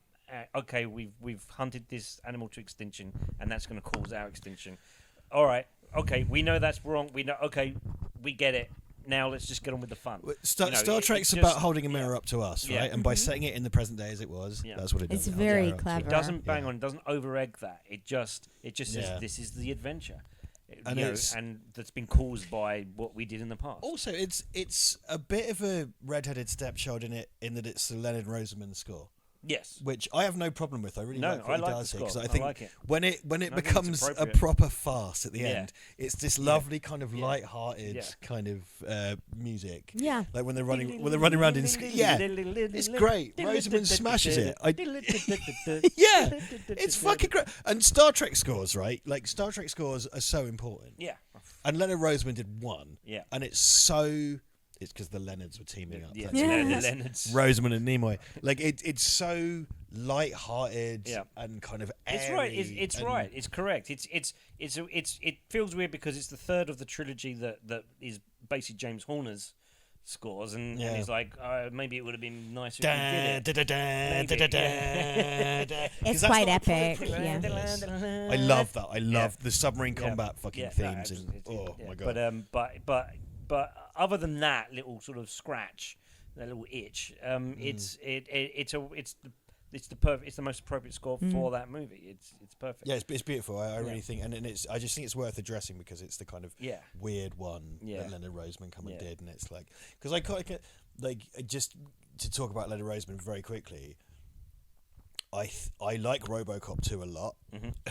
Okay, we've hunted this animal to extinction, and that's going to cause our extinction. All right. Okay, we know that's wrong. We know. Okay, we get it. Now let's just get on with the fun. Star Trek's about holding a mirror up to us, right? And by setting it in the present day as it was, that's what it does. It's very clever. It doesn't bang on. It doesn't over egg that. It just says this is the adventure, and that's been caused by what we did in the past. Also, it's a bit of a redheaded stepchild in it, in that it's the Leonard Rosenman score. Yes, which I have no problem with. I really like what he does here, because I think like it. when it becomes a proper farce at the end, it's this lovely kind of light-hearted kind of music. Yeah, like when they're running around in it's great. Rosamund smashes it. It's fucking great. And Star Trek scores, right? Like Star Trek scores are so important. Yeah, and Leonard Rosenman did one. Yeah, and it's so. It's because the Leonards were teaming up. The Leonards. Rosamund and Nimoy. Like it's so light-hearted and kind of airy. It's right. It's right. It's correct. It feels weird because it's the third of the trilogy that is basically James Horner's scores, and he's like, maybe it would have been nicer if we did it. It's quite epic. I love that. I love the submarine combat fucking themes. My god. But other than that little sort of scratch, that little itch, it's the most appropriate score for that movie. It's perfect. Yeah, it's beautiful. I really think, and I just think it's worth addressing because it's the kind of weird one that Leonard Rosenman and did, and it's like, because I kind of like, just to talk about Leonard Rosenman very quickly. I like RoboCop 2 a lot,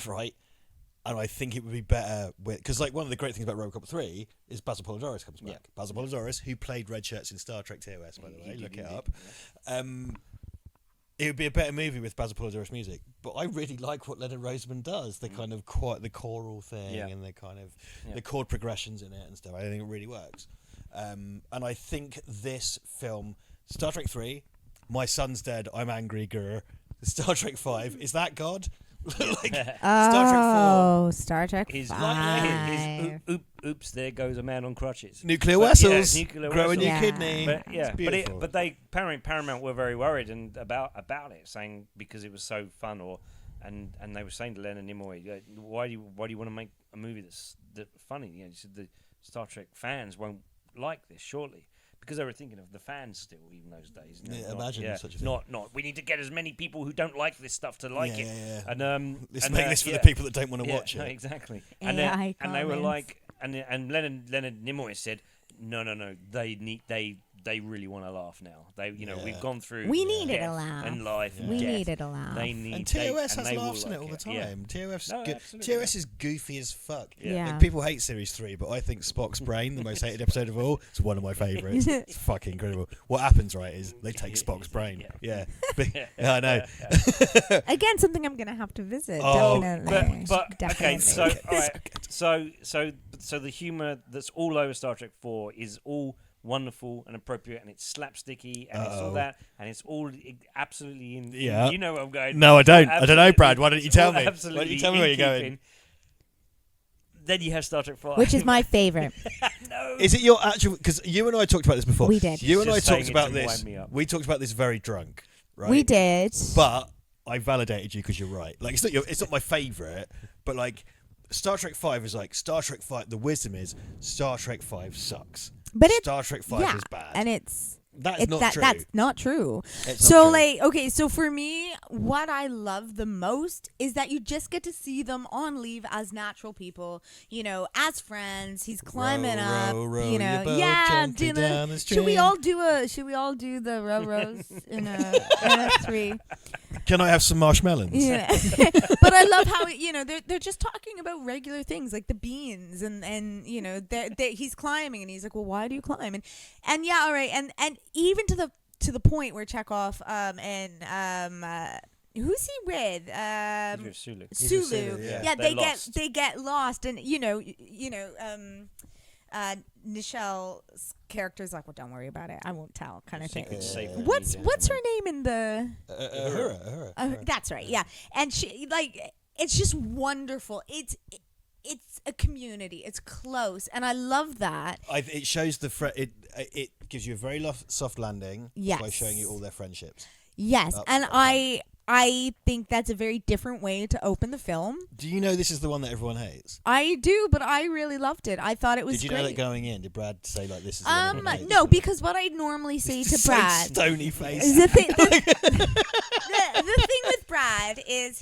right? And I think it would be better with, because like one of the great things about RoboCop 3 is Basil Polidoris comes back. Yeah. Basil Polidoris, who played Red Shirts in Star Trek TOS, by the way, look it up. It would be a better movie with Basil Polidoris music, but I really like what Leonard Rosenman does. The kind of the choral thing and the kind of the chord progressions in it and stuff. I think it really works. And I think this film, Star Trek 3, My Son's Dead, I'm Angry, grr, Star Trek 5, is that God? Like Star Trek His 5. oops, there goes a man on crutches. Nuclear But, vessels, nuclear grow a vessels. new Yeah. kidney. But yeah, It's beautiful. but they Paramount were very worried about it, saying because it was so fun, and they were saying to Leonard Nimoy, why do you want to make a movie that's funny? You know, he said the Star Trek fans won't like this, surely. Because they were thinking of the fans still, even those days. You know, Yeah, imagine such a thing. Not. We need to get as many people who don't like this stuff to like it. Yeah. And Let's make this for the people that don't want to watch it. No, exactly. AI And they were comments. like, and Leonard Nimoy said, no. They really want to laugh now. We've gone through. We needed death a laugh. and life. And We death. needed a laugh. They need. And TOS and has they will laughs in it like all the time. Yeah. TOS, No, good. absolutely, TOS is goofy as fuck. Yeah. Like, people hate Series 3, but I think Spock's brain, the most hated episode of all, is one of my favourites. It's fucking incredible. What happens, right, is they take Spock's brain. Yeah. I know. Again, something I'm gonna have to visit. Oh, Definitely. But Definitely. okay, so all right, so the humor that's all over Star Trek 4 is all wonderful and appropriate, and it's slapsticky, and it's all that, and it's all absolutely in. Yeah. You know where I'm going. No, I don't. I don't know, Absolutely- Brad. Why don't you tell all me? Why don't absolutely you tell me where in you're going? keeping. Then you have Star Trek 5. Which is my favorite. No. Is it your actual? Because you and I talked about this before. We did. You and I Just talked saying it about to this. wind me up. We talked about this very drunk, right? We did. But I validated you because you're right. Like it's not my favorite, but like Star Trek 5 is like Star Trek 5. The wisdom is Star Trek 5 sucks. But Star Trek 5 is bad. And it's That's not true. That's not true. It's So not true. like, okay, so for me, what I love the most is that you just get to see them on leave as natural people, you know, as friends. He's climbing up, row you know, your boat yeah, gently doing down the should we stream. all do the rows in a 3? Can I have some marshmallows? Yeah. But I love how they're just talking about regular things like the beans and you know he's climbing and he's like, well, why do you climb? And yeah, all right, and even to the point where Chekhov who's he with? Sulu. Sulu, yeah. Yeah, They're lost. they get lost, and Nichelle's character's like, well, don't worry about it, I won't tell, kind of thing. Secret's safe when What's you don't. her name in the? Uhura. That's right, yeah. And she it's just wonderful. It's a community. It's close, and I love that. It shows it gives you a very soft landing Yes. by showing you all their friendships. Yes, Up, and up, I think that's a very different way to open the film. Do you know this is the one that everyone hates? I do, but I really loved it. I thought it was Did you great. know that going in? Did Brad say like this is the one everyone hates? No, because what I normally say to So Brad, stony face. the thing with Brad is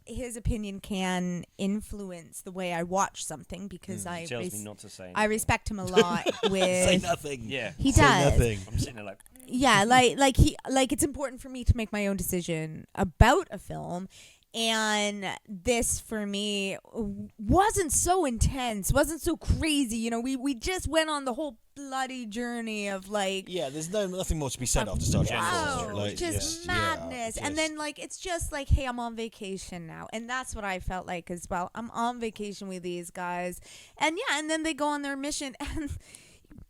his opinion can influence the way I watch something because He tells me not to say anything. I respect him a lot Say with nothing. Yeah. he Say does. nothing. I'm sitting there like, Yeah, like it's important for me to make my own decision about a film, and this for me wasn't so intense, wasn't so crazy. You know, we just went on the whole bloody journey of like. Yeah, there's nothing more to be said after Star Trek 4. Wow, Like, just yeah, madness. just- And then, like, it's just like, hey, I'm on vacation now. And that's what I felt like as well. I'm on vacation with these guys. And yeah, and then they go on their mission.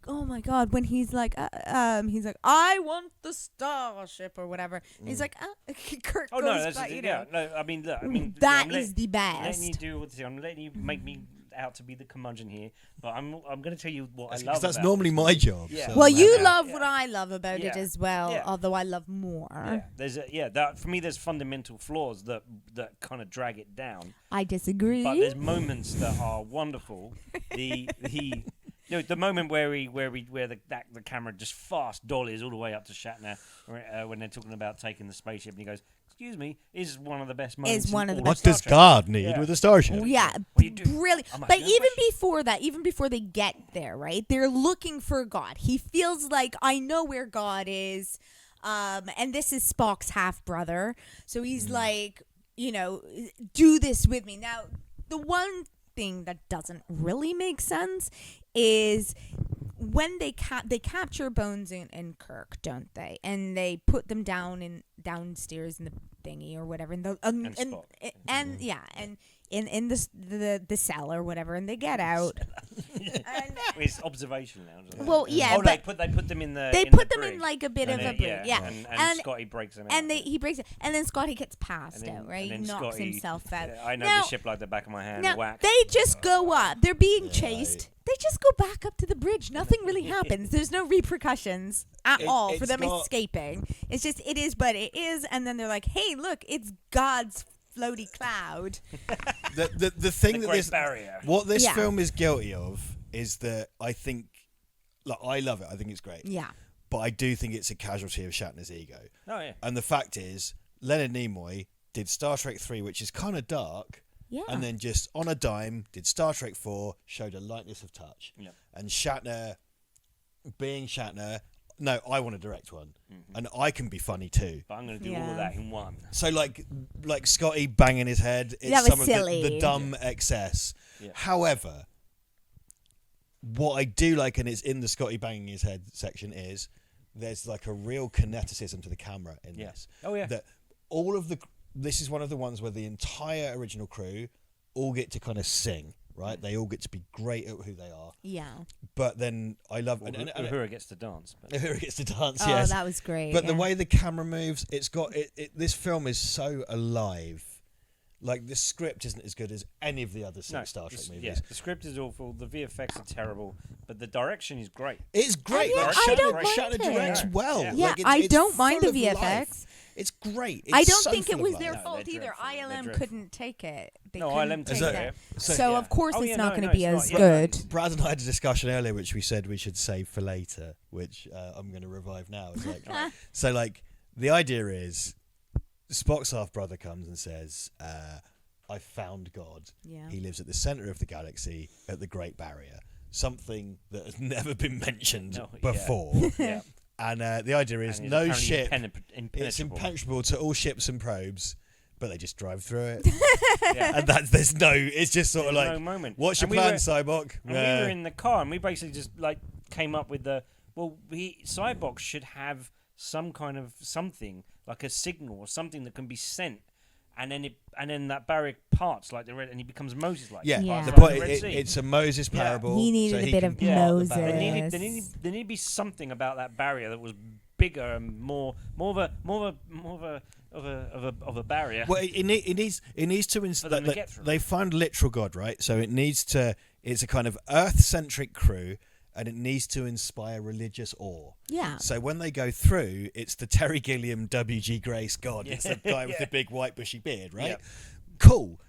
And oh my God, when he's like, I want the starship or whatever. And he's like, Kirk oh goes no, that's by, the you thing. know. Yeah, no, I mean, look, I mean, That I'm is the letting you best. do what I'm letting you make me out to be the curmudgeon here, but I'm going to tell you what I love. Because that's about normally this my movie. job. Yeah. so Well, I'm you happy. love Yeah. what I love about it Yeah. as well, Yeah. although I love more. Yeah, that for me, there's fundamental flaws that kind of drag it down. I disagree. But there's moments that are wonderful. The moment where the camera just fast dollies all the way up to Shatner when they're talking about taking the spaceship, and he goes, "Excuse me," is one of the best moments. Is one of the in all What best. Star does Trek. God need Yeah. with a starship? Yeah, What do you do? brilliant. I'm But asking a even question. before that, even before they get there, right? They're looking for God. He feels like, I know where God is. And this is Spock's half brother. So he's like, do this with me. Now, the one thing that doesn't really make sense is when they capture Bones and Kirk, don't they? And they put them downstairs in the thingy or whatever, and Spock. and in the cell or whatever, and they get out. It's observation lounge. Isn't it? Well, yeah, Oh, but they put them in the. they in put the them in brig. like a bit of a bridge. Yeah. And Scotty breaks them out. And he breaks it, and then Scotty gets passed And out, then- right? and He then knocks Scotty- himself out. I know Now- the ship like the back of my hand. Now, Whack. they just go up. They're being chased. They just go back up to the bridge. Nothing really happens. There's no repercussions at all for it's them got- escaping. It's just, it is, but it is. And then they're like, hey, look, it's God's floaty cloud. The thing The that Great this Barrier. what this Yeah. film is guilty of is that I think, like, I love it. I think it's great. Yeah. But I do think it's a casualty of Shatner's ego. Oh yeah. And the fact is, Leonard Nimoy did Star Trek 3, which is kind of dark. Yeah. And then just on a dime, did Star Trek 4, showed a lightness of touch. Yeah. And Shatner, being Shatner, no, I want to direct one. And I can be funny too. But I'm going to do all of that in one. So like Scotty banging his head, it's That was some of silly. the dumb excess. Yeah. However, what I do like, and it's in the Scotty banging his head section, is there's like a real kineticism to the camera in this. Oh, yeah. That this is one of the ones where the entire original crew all get to kind of sing, right? They all get to be great at who they are. Yeah. But then I love Well, and Uhura gets to dance. But. Uhura gets to dance. Oh, yes, that was great. but the yeah. way the camera moves, it's got this film is so alive. Like, the script isn't as good as any of the other Star Trek movies. Yeah, the script is awful. The VFX are terrible, but the direction is great. It's great. yeah, like, I don't Shatner mind directs it. well. Yeah. Yeah, Like, I don't mind full the of life. VFX. It's great. I It's don't so think it full of was life. their No, fault they're either. dreadful. They're ILM dreadful. couldn't take it. They No, couldn't ILM take took that. it. So Yeah. of course Oh, it's yeah, not no, going to no, be it's as not. good. Brad and I had a discussion earlier, which we said we should save for later, which I'm going to revive now. It's like, so, like, the idea is Spock's half brother comes and says, I found God. Yeah. He lives at the center of the galaxy at the Great Barrier, something that has never been mentioned before. Yeah. And the idea is And it's no apparently ship. impenetrable. It's impenetrable to all ships and probes, but they just drive through it. Yeah. And there's no. It's just sort of There's like, no moment. what's your And we plan, were- Cyborg? And we were in the car, and we basically just like came up with Cyborg should have some kind of something like a signal or something that can be sent, and then that barrier parts like the red, and he becomes Moses like. Yeah, Yeah. the Like point. the Red Sea. It's a Moses Yeah. parable. He needed so a bit can of part the Moses. barrier. There needed to be something about that barrier that was bigger and more of a barrier. Well, it needs to For them to get through. they find literal God, right? So it needs to. It's a kind of Earth-centric crew, and it needs to inspire religious awe. Yeah. So when they go through, it's the Terry Gilliam, W.G. Grace God. It's the guy with the big white bushy beard, right? Yeah. Cool.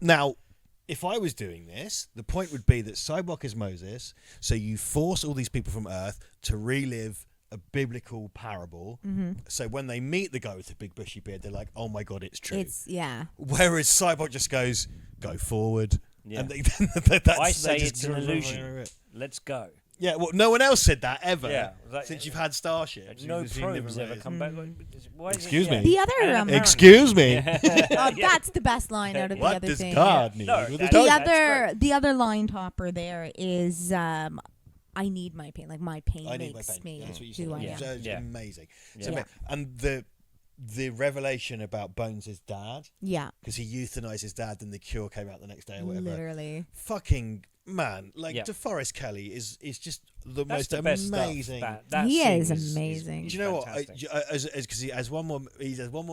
Now, if I was doing this, the point would be that Cyborg is Moses, so you force all these people from Earth to relive a biblical parable. So when they meet the guy with the big bushy beard, they're like, "Oh my God, it's true." Whereas Cyborg just goes, "Go forward." Yeah. And I say it's an illusion. Let's go. Yeah, well, no one else said that ever. Yeah, since you've had Starships. No You've seen probes different ever ways. come back. Why is it- Excuse me. The other Excuse me. that's the best line out of the What other does thing. God need? No, What does that- God- that's The other line topper there is I need my pain. Like my pain I need my makes pain. me That's what you said. who I Yeah. am. So it's Yeah. amazing. Yeah. So Yeah. And the revelation about Bones' dad, Yeah. because he euthanized his dad, then the cure came out the next day or whatever. Literally. Fucking man, like Yeah. DeForest Kelly is just the That's most the best amazing. stuff. That He scene is amazing. Do you know what? fantastic. Because he has one more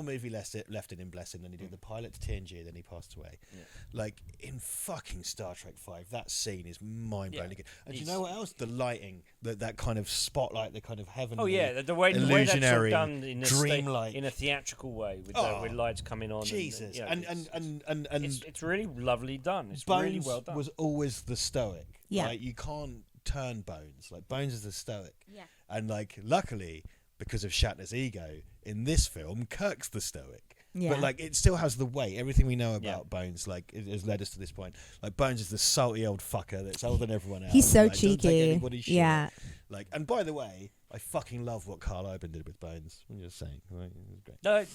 movie left in him, bless him. Then he did the pilot to TNG, and then he passed away. Yeah. Like in fucking Star Trek 5, that scene is mind-blowingly Yeah. good. And do you know what else? The lighting, that kind of spotlight, the kind of heavenly. Oh yeah, the way that's sort of illusionary, done in a dreamlike. in a theatrical way with Oh, with lights coming on. Jesus, and and it's really lovely done. It's Bones really well done. was always the stoic. Yeah. Right? You can't turn Bones. Like Bones is the stoic. Yeah. And like luckily, because of Shatner's ego, in this film, Kirk's the stoic. Yeah. But like it still has the weight. Everything we know about Yeah. Bones, like, it has led us to this point. Like Bones is the salty old fucker that's older than everyone else. He's so like, doesn't take cheeky. anybody's shit. Yeah. Like, and by the way, I fucking love what Carl Urban did with Bones. I'm just saying, right? It was great. No,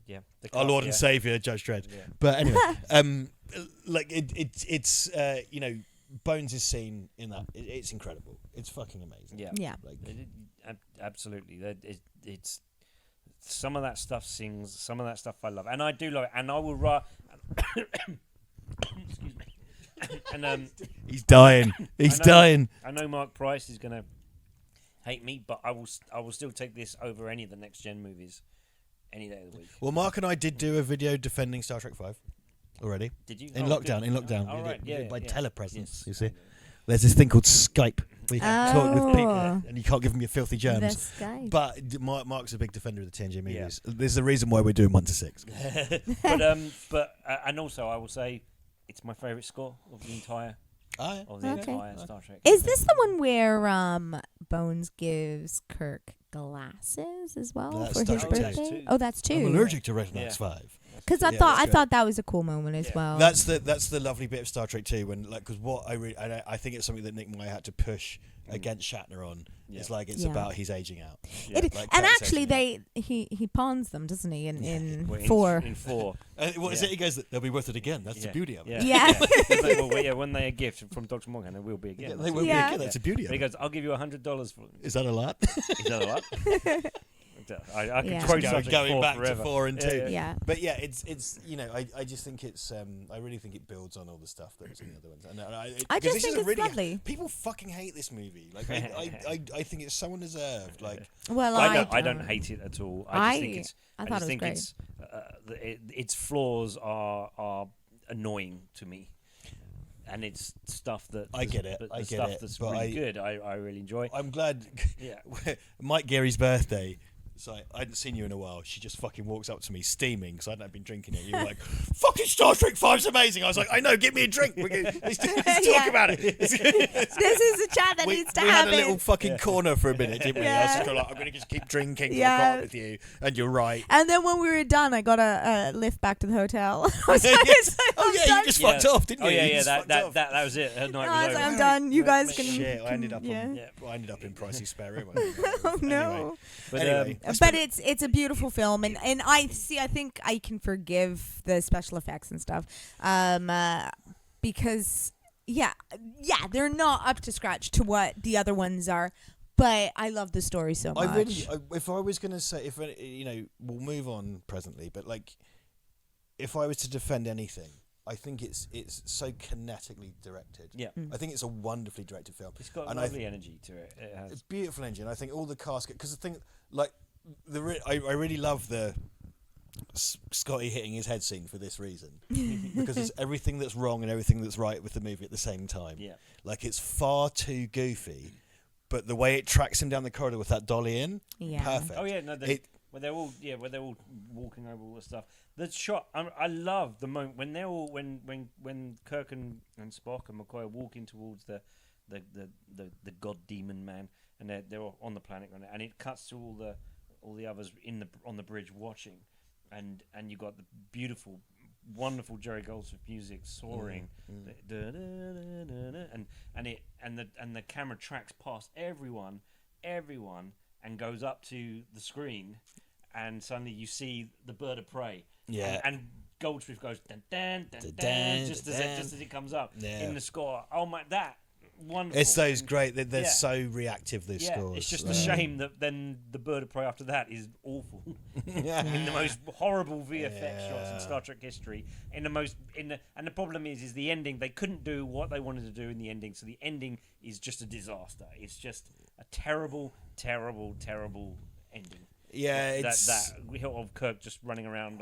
yeah. Our Lord and yeah. Savior, Judge Dredd. Yeah. But anyway, like it's you know, Bones' scene in that it's incredible. It's fucking amazing. Yeah. Yeah. Like, Absolutely. It's some of that stuff sings. Some of that stuff I love, and I do love it. And I will excuse me. And he's dying. He's dying. I know Mark Price is gonna hate me, but I will still take this over any of the next gen movies any day of the week. Well, Mark and I did do a video defending Star Trek 5 already. Did you? In lockdown. Oh, right. We did Yeah, by yeah. telepresence. Yes. You see, there's this thing called Skype where you can talk with people and you can't give them your filthy germs. But Mark's a big defender of the TNG movies. Yeah. There's a reason why we're doing 1 to 6. but and also I will say it's my favourite score of the entire. Entire Star Trek. Is this the one where Bones gives Kirk glasses as well for his birthday? Oh, that's 2. I'm allergic to Retinix 5. Because I thought that was a cool moment as well. That's the lovely bit of Star Trek 2 when because what I think it's something that Nick Meyer had to push against Shatner on. It's like it's about his aging out. Like and actually he pawns them, doesn't he? In 4. In 4. What is it? He goes, they'll be worth it again. That's the beauty of it. Yeah. When they are a gift from Dr. Morgan, there will be again. They will be again. That's the beauty of it. He goes, I'll give you $100 for them. Is that a lot? Is that a lot? I can quote going back forever. to 4 and 2. Yeah. But yeah, it's I just think it's I really think it builds on all the stuff that was in the other ones. And I just think it's lovely. People fucking hate this movie. Like I think it's so undeserved. Like I don't hate it at all. I thought it was great. Its flaws are annoying to me. And it's stuff that I get it. I get it. That's really good. I really enjoy. I'm glad. Yeah. Mike Geary's birthday. So I hadn't seen you in a while. She just fucking walks up to me steaming because I hadn't been drinking it. You were like, "Fucking Star Trek 5's amazing." I was like, "I know, give me a drink. Let's talk about it." This is a chat that needs to happen. We had a little fucking corner for a minute, didn't we? I was just like, "I'm going to just keep drinking and with you," and you're right. And then when we were done, I got a lift back to the hotel. You just fucked off, didn't you? Yeah. That was it. Her night was over. I'm done. You guys can. Shit, I ended up in Pricey Spare Room. Oh no. Anyway. But it's a beautiful film, and I think I can forgive the special effects and stuff, because they're not up to scratch to what the other ones are, but I love the story so much. If I was gonna say, we'll move on presently, but like, if I was to defend anything, I think it's so kinetically directed. Yeah. I think it's a wonderfully directed film. It's got a lovely energy to it. It has. It's beautiful energy, and I think all the cast, because the thing, like, I really love the Scotty hitting his head scene for this reason, because it's everything that's wrong and everything that's right with the movie at the same time. Yeah. Like, it's far too goofy, but the way it tracks him down the corridor with that dolly in, perfect. Oh yeah, no, when they're all walking over all the stuff. The shot, I love the moment when they're all when Kirk and Spock and McCoy are walking towards the god demon man, and they're all on the planet, and it cuts to all the others on the bridge watching, and you got the beautiful, wonderful Jerry Goldsmith music soaring, and the camera tracks past everyone, and goes up to the screen. And suddenly you see the bird of prey. Yeah. And Goldsmith goes dun dun dun dun just as it comes up in the score. Oh my, that wonderful. It's those great. They're so reactive. Those scores. It's just a shame that then the bird of prey after that is awful. In the most horrible VFX shots in Star Trek history. And the problem is the ending. They couldn't do what they wanted to do in the ending, so the ending is just a disaster. It's just a terrible, terrible, terrible ending. Yeah, it's that of Kirk just running around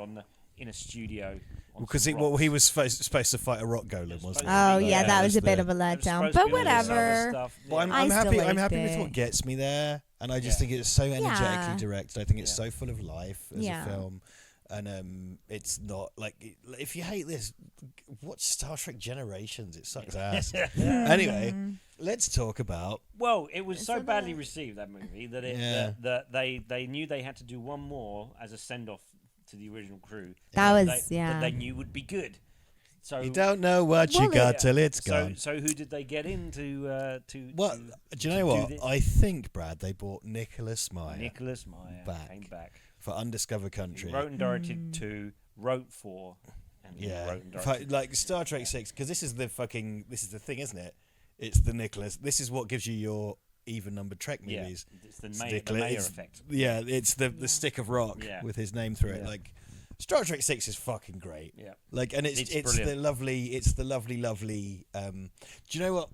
in a studio. Because he was supposed to fight a rock golem, wasn't he? Oh yeah, that was a bit of a letdown, but whatever. But I'm happy. I'm happy with what gets me there, and I just think it's so energetically directed. I think it's so full of life as a film, and it's not like if you hate this, watch Star Trek Generations. It sucks ass. Anyway, let's talk about. Well, it was so badly received, that movie, that they knew they had to do one more as a send off to the original crew. That they knew would be good. So you don't know what you got till it's gone. So who did they get in to? Well, do you know what? I think, Brad, they bought Nicholas Meyer. Nicholas Meyer came back for Undiscovered Country. He wrote and directed 2, wrote 4, and wrote and directed. Like Star Trek 6, because this is the thing, isn't it? It's the Nicholas. This is what gives you your even-numbered Trek movies. It's the Meyer effect. Yeah, it's the stick of rock with his name through it. Like, Star Trek 6 is fucking great. Yeah. Like, and it's the lovely. Do you know what?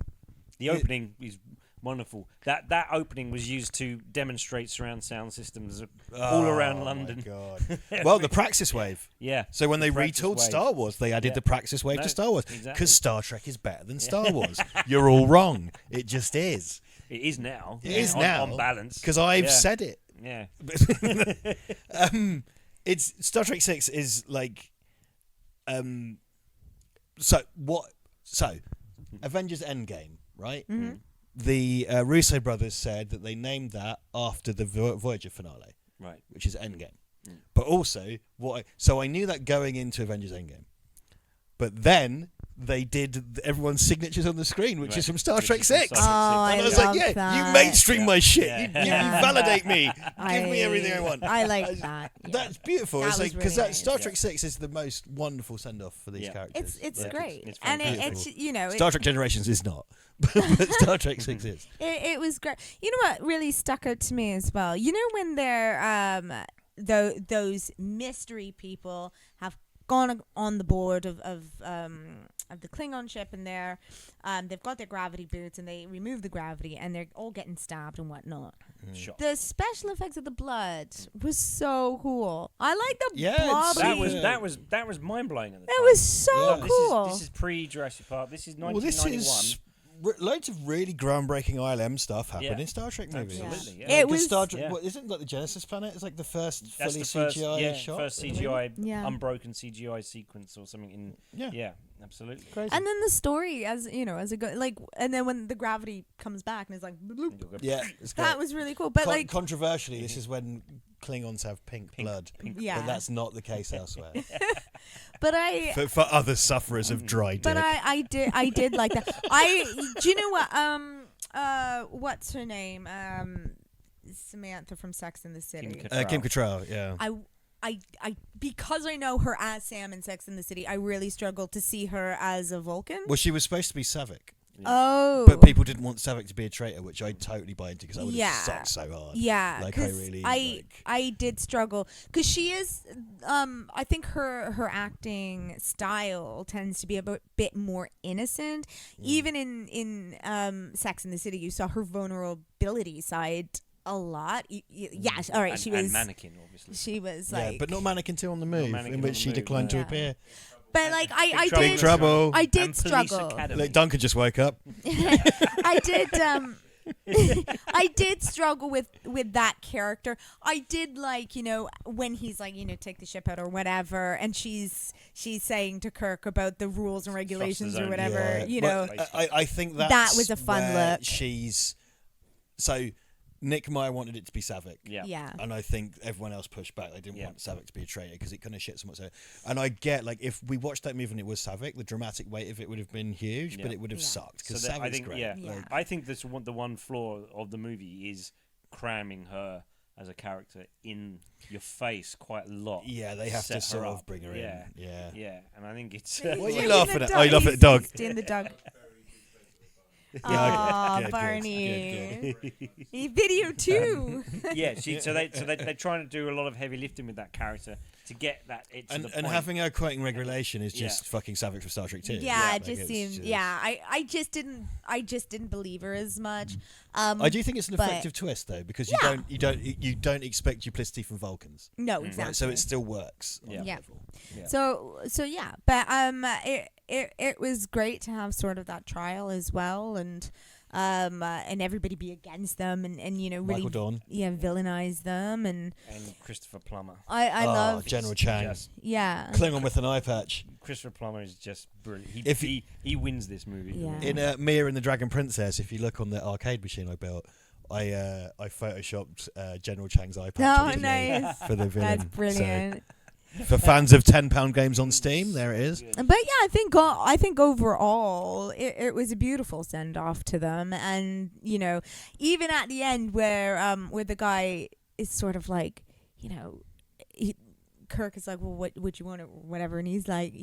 The opening is wonderful. That opening was used to demonstrate surround sound systems all around London. Oh my god! Well, the Praxis Wave. Yeah. So when they retooled Wave. Star Wars, they added the Praxis Wave to Star Wars because exactly. Star Trek is better than Star Wars. You're all wrong. It just is. It is now. It is now on balance because I've said it. Yeah. It's Star Trek 6 is like, So Avengers Endgame, right? Mm-hmm. The Russo brothers said that they named that after the Voyager finale, Right. which is Endgame. But also, I knew that going into Avengers Endgame, but then they did everyone's signatures on the screen, which is from Star Trek 6. Oh, I and I was love like, that. you mainstream my shit. Yeah. You validate me. Give me everything I want. I like that. Yeah. That's beautiful. That It's like was because really Star nice. Trek 6 is the most wonderful send off for these characters. It's great, It's and fantastic. it's Star Trek Generations is not, but Star Trek 6 is. It was great. You know what really stuck out to me as well? You know when they're those mystery people have gone on the board of the Klingon ship, and they've got their gravity boots, and they remove the gravity, and they're all getting stabbed and whatnot. Sure. The special effects of the blood was so cool. I like the Yeah, blobby. That was mind blowing at the time. It was so cool. This is pre Jurassic Park. This is Well, 1991. this is loads of really groundbreaking ILM stuff happened in Star Trek movies. Absolutely. Yeah. Yeah. It was Star Trek. What, isn't like the Genesis planet? It's like the first That's fully the first, CGI shot. first CGI, Yeah. unbroken CGI sequence or something. Yeah, absolutely. Crazy. And then the story, as it goes, like, and then when the gravity comes back and it's like, bloop, bloop, Yeah, it's great. that was really cool. But like, controversially, this is when Klingons have pink blood. yeah. But that's not the case elsewhere. but I, for other sufferers of dry dick. but I did like that. Do you know what? What's her name? Samantha from Sex and the City. Kim Cattrall, yeah. I because I know her as Sam in Sex and the City, I really struggled to see her as a Vulcan. Well, she was supposed to be Savick. Oh, But people didn't want Savick to be a traitor, which I totally buy into because I would have sucked so hard. Yeah, like I did struggle because she is. I think her acting style tends to be a bit more innocent. Even in Sex and the City, you saw her vulnerability side a lot. Yes, all right. She was and Mannequin, obviously. She was like, but not Mannequin 2 on the Move, Mannequin in which she on the Move, declined to yeah. appear. But like I Trouble. did Big Trouble. I did And Police struggle. Academy. Like Duncan just woke up. I did I did struggle with that character. I did like, when he's like, take the ship out or whatever, and she's saying to Kirk about the rules and regulations or whatever, Well, I think that was a fun where look. So Nick Meyer wanted it to be Savick. Yeah. And I think everyone else pushed back. They didn't want Savick to be a traitor because it kind of shit so much. And I get, like, if we watched that movie and it was Savick, the dramatic weight of it would have been huge, but it would have sucked because Savick's great. I think that's the one flaw of the movie is cramming her as a character in your face quite a lot. Yeah, they have to sort of bring her in. Yeah, and I think it's... What are you laughing at? Oh, you laughing at the dog? He's doing the dog. Yeah, Aw, good, Barney. good. Video too. Yeah, they're trying to do a lot of heavy lifting with that character to get that to the And point. having her quoting regulation is just fucking Savick from Star Trek 2. Yeah, it like, just seemed. Yeah, I just didn't believe her as much. I do think it's an but- effective twist though, because Yeah. you don't expect duplicity from Vulcans. No, exactly. Right? So it still works. on that Yeah. level. So yeah, but it was great to have sort of that trial as well, and everybody be against them, and really Michael Dorn. villainize them, and Christopher Plummer. I love General Chang. Klingon with an eye patch. Christopher Plummer is just brilliant. If he wins this movie. Yeah. In Mia and the Dragon Princess, if you look on the arcade machine I built, I photoshopped General Chang's eye patch Oh, onto me nice. for the villain. That's brilliant. So, for fans of £10 games on Steam, there it is. But yeah, I think overall it was a beautiful send off to them, and even at the end where the guy is sort of like, Kirk is like, well, what would you want or whatever, and he's like,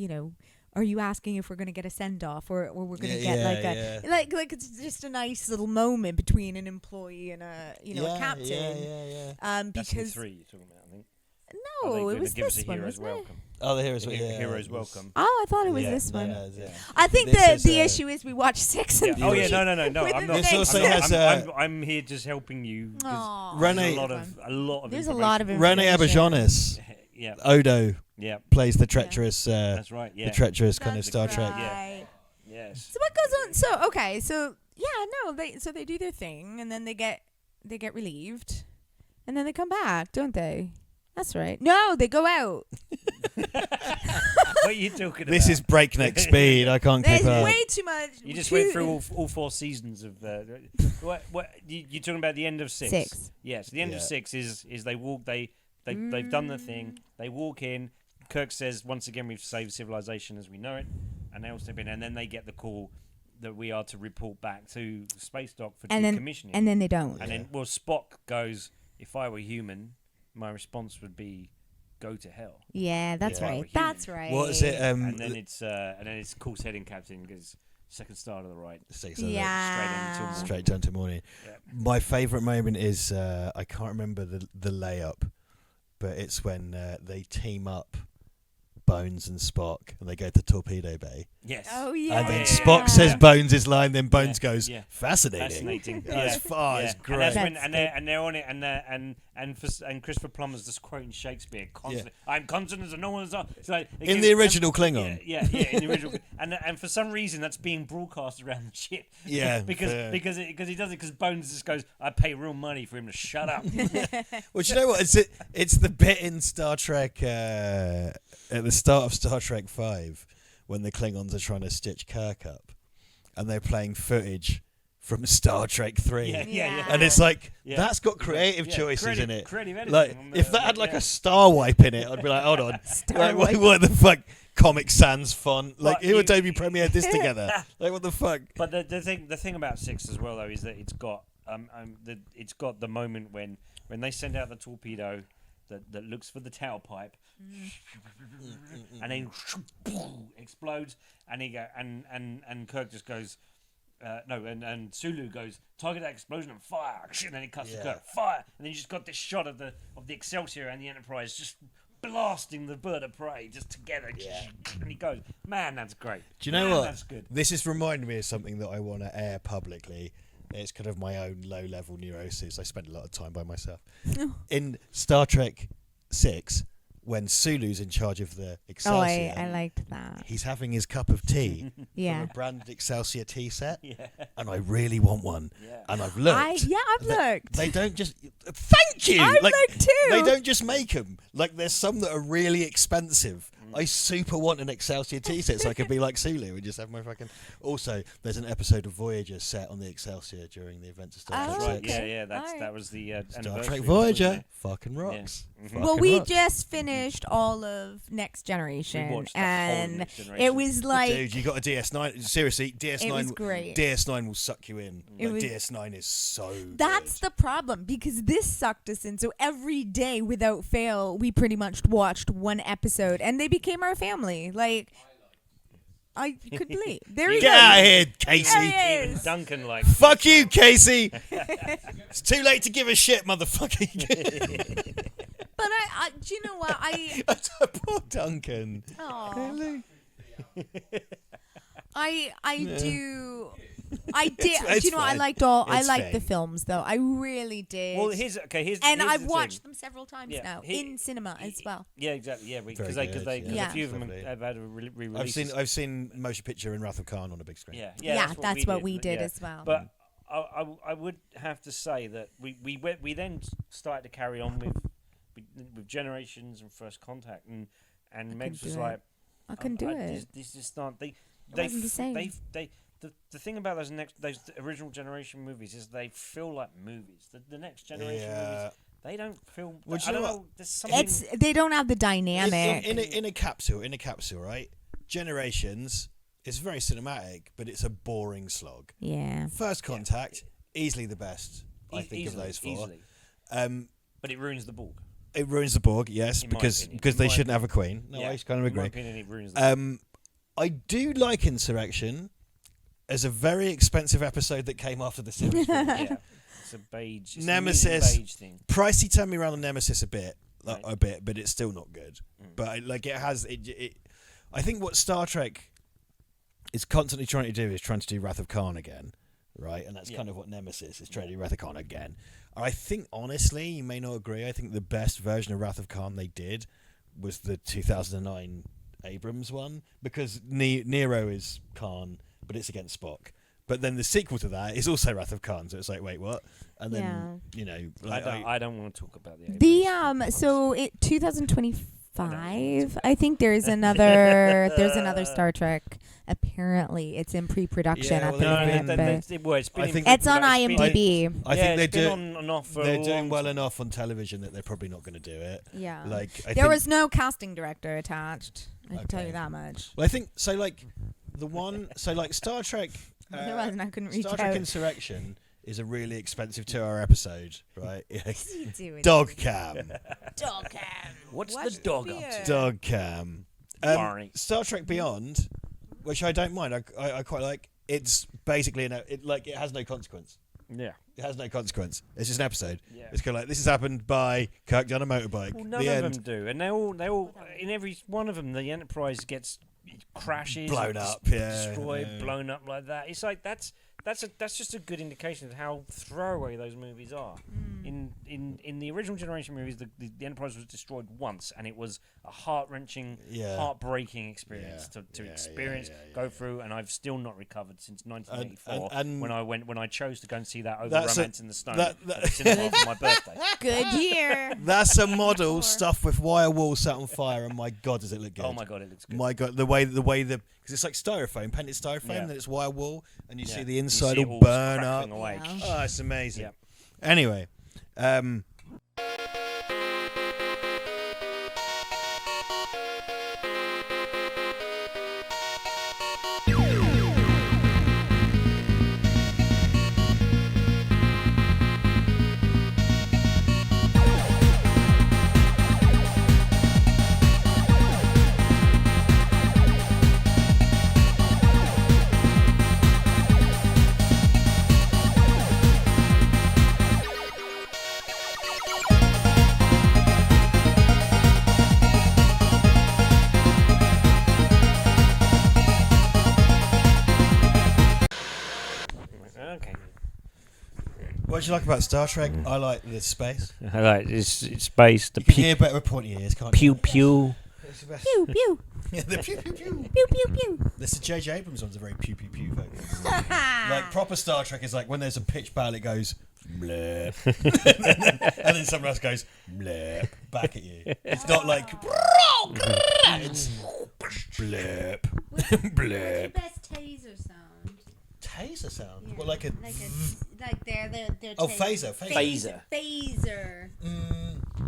are you asking if we're gonna get a send off or we're gonna get like it's just a nice little moment between an employee and a captain. Yeah. That's in Because 3 you're talking about, I think. Are they No, it gonna was give us this a one, hero's wasn't it? welcome. Oh, the heroes. Heroes welcome. Oh, I thought it was Yeah, this one. Yeah. I think This the is, issue is we watched 6 and Yeah. Oh yeah, 3 no. within I'm the not. This also next has, year. I'm here just helping you. 'Cause Aw, Renee- there's fun. a lot of. There's a lot of Rene information. Aberjonis, Yeah. Odo, Yeah. plays the treacherous, That's right. Yeah. the treacherous kind of That's Star Trek. right. Yes. So what goes on? So okay, so yeah, no, they do their thing, and then they get relieved, and then they come back, don't they? That's right. No, they go out. What are you talking about? This is breakneck speed. I can't There's keep up. way too much. You just went through all 4 seasons of. What you're talking about? The end of 6. 6. Yes, the end of 6 is they walk. They've done the thing. They walk in. Kirk says, "Once again, we've saved civilization as we know it," and they all step in, and then they get the call that we are to report back to space dock for decommissioning. And then they don't. And then, well, Spock goes, "If I were human, my response would be, go to hell." Yeah, that's Yeah. right. Human. That's right. What is it? And then it's course heading captain because second star to the right. Yeah. Straight down to morning. Yeah. My favourite moment is I can't remember the layup, but it's when they team up Bones and Spock and they go to Torpedo Bay. Yes. Oh yeah. And then yeah, Spock says Bones' line, then Bones goes, Yeah. fascinating. It's far, it's great. And that's when, That's and they're on it, and Christopher Plummer's just quoting Shakespeare constantly. I'm constant as a normal as it's like In the original Klingon. Yeah, in the original, and for some reason that's being broadcast around the ship. Yeah, because he does it because Bones just goes, I pay real money for him to shut up. Well, do you know what? It's the bit in Star Trek, at the start of Star Trek 5, when the Klingons are trying to stitch Kirk up, and they're playing footage from Star Trek 3. Yeah. And it's like, Yeah. that's got creative choices in it. Creative editing Like, on if that had like a star wipe in it, I'd be like, hold on. Like, what the fuck? Comic Sans font. Like, But who you- Adobe premiered this together? Like, what the fuck? But the thing about 6 as well though is that it's got the moment when they send out the torpedo that looks for the tailpipe, and then explodes, and he and Kirk just goes, and Sulu goes, target that explosion and fire, and then he cuts to Kirk, fire, and then you just got this shot of the Excelsior and the Enterprise just blasting the bird of prey just together, and he goes, man, that's great. Do you know Man, what? That's good. This is reminding me of something that I want to air publicly. It's kind of my own low-level neurosis. I spend a lot of time by myself. In Star Trek 6, when Sulu's in charge of the Excelsior, I liked that. he's having his cup of tea from Yeah. a branded Excelsior tea set, Yeah. and I really want one. Yeah. And I've looked. I've looked. They don't just... Thank you! I've looked too. They don't just make them. Like, there's some that are really expensive. I super want an Excelsior tea set so I could be like Sulu and just have my fucking... Also, there's an episode of Voyager set on the Excelsior during the events of Star Trek Oh, Right, 6. okay. yeah, that Alright. was the Star anniversary, Trek wasn't Voyager it? fucking rocks. Mhm. Fucking Well, we rocks. just finished all of Next Generation, We watched the whole and Next Generation. it was like Dude, you got a DS9. Seriously, DS9. It was great. DS9 will suck you in. It Like, was- DS9 is so that's the problem, because this sucked us in. So every day, without fail, we pretty much watched one episode, and they became our family. Like, I could believe. There he Get goes. out of here, Casey. There he Even is. Duncan like Fuck you, Casey. It's too late to give a shit, motherfucker. But I, do you know what I? Poor Duncan. Aw. I do. I did. It's Do you know what? I fine. liked all. I It's liked the fine. films, though. I really did. Well, here's and here's I've the watched thing. them several times Yeah, now he- in cinema as well. Yeah, exactly. Yeah, because Very because good, yeah. a few of them Lovely. have had a re-release. I've seen Motion Picture in Wrath of Khan on a big screen. Yeah, That's what we did as well. But I would have to say that we then started to carry on with Generations and First Contact, and Megs do was it. like, I couldn't do it. This just not they wasn't the same. the thing about those original generation movies is they feel like movies. The next generation movies, they don't feel. Well, do I you don't know know. There's something. They don't have the dynamic. In a capsule, right? Generations is very cinematic, but it's a boring slog. Yeah. First Contact, easily the best, I think, of those four. Easily. But it ruins the Borg. It ruins the Borg, yes, In my because opinion. they In my shouldn't have a queen. No, Yeah, I kind of in my agree. opinion, it ruins the I do like Insurrection as a very expensive episode that came after the series. yeah. It's a beige. It's Nemesis. A beige thing. Pricey turned me around on Nemesis a bit. a bit, but it's still not good. But like it has it. I think what Star Trek is constantly trying to do is trying to do Wrath of Khan again, right? And that's kind of what Nemesis is trying to do, Wrath of Khan again. I think honestly, you may not agree. I think the best version of Wrath of Khan they did was the 2009 Abrams one, because Nero is Khan, but it's against Spock. But then the sequel to that is also Wrath of Khan, so it's like, wait, what? And then like, I don't want to talk about the Abrams. So 2025, I think there's another Star Trek. Apparently, it's in pre-production at the moment. It's on IMDb. I think they're they're doing well enough on television that they're probably not going to do it. Yeah, like there was no casting director attached. I can tell you that much. Well, I think so. Like Star Trek. Otherwise, I couldn't reach Star Trek out. Insurrection is a really expensive 2-hour episode, right? Dog cam. Dog cam. What's the dog up to? Dog cam. Star Trek Beyond, which I don't mind. I quite like. It's basically it has no consequence. Yeah. It has no consequence. It's just an episode. Yeah. It's kind of like, this has happened by Kirk on a motorbike. Well, none of them do, and they all in every one of them, the Enterprise gets crashes, blown up, destroyed, blown up like that. It's like that's just a good indication of how throwaway those movies are. In the original generation movies, the Enterprise was destroyed once, and it was a heart-wrenching, heartbreaking experience to experience, go through, and I've still not recovered since 1984 and when I chose to go and see that over Romance in the Stone that, at the cinema for my birthday. Good year. That's a model stuffed with wire wool set on fire, and my God, does it look good? Oh my God, it looks good. My God, the way because it's like styrofoam, painted styrofoam, and it's wire wool, and you see the inside all burn up. Away. Oh, it's amazing. Yep. Anyway. What do you like about Star Trek? I like the space. I like it's space. The you can hear better with pointy ears, can't pew you? pew. Pew pew. Yeah, the pew pew pew. Pew pew pew. This is J.J. Abrams one's a very pew pew pew focus. Like proper Star Trek is like when there's a pitch battle, it goes blurp, and then someone else goes blurp back at you. It's not like it's blurp blurp. What's the best taser sound? Taser sound? Yeah. Well, like they're phaser. Phaser.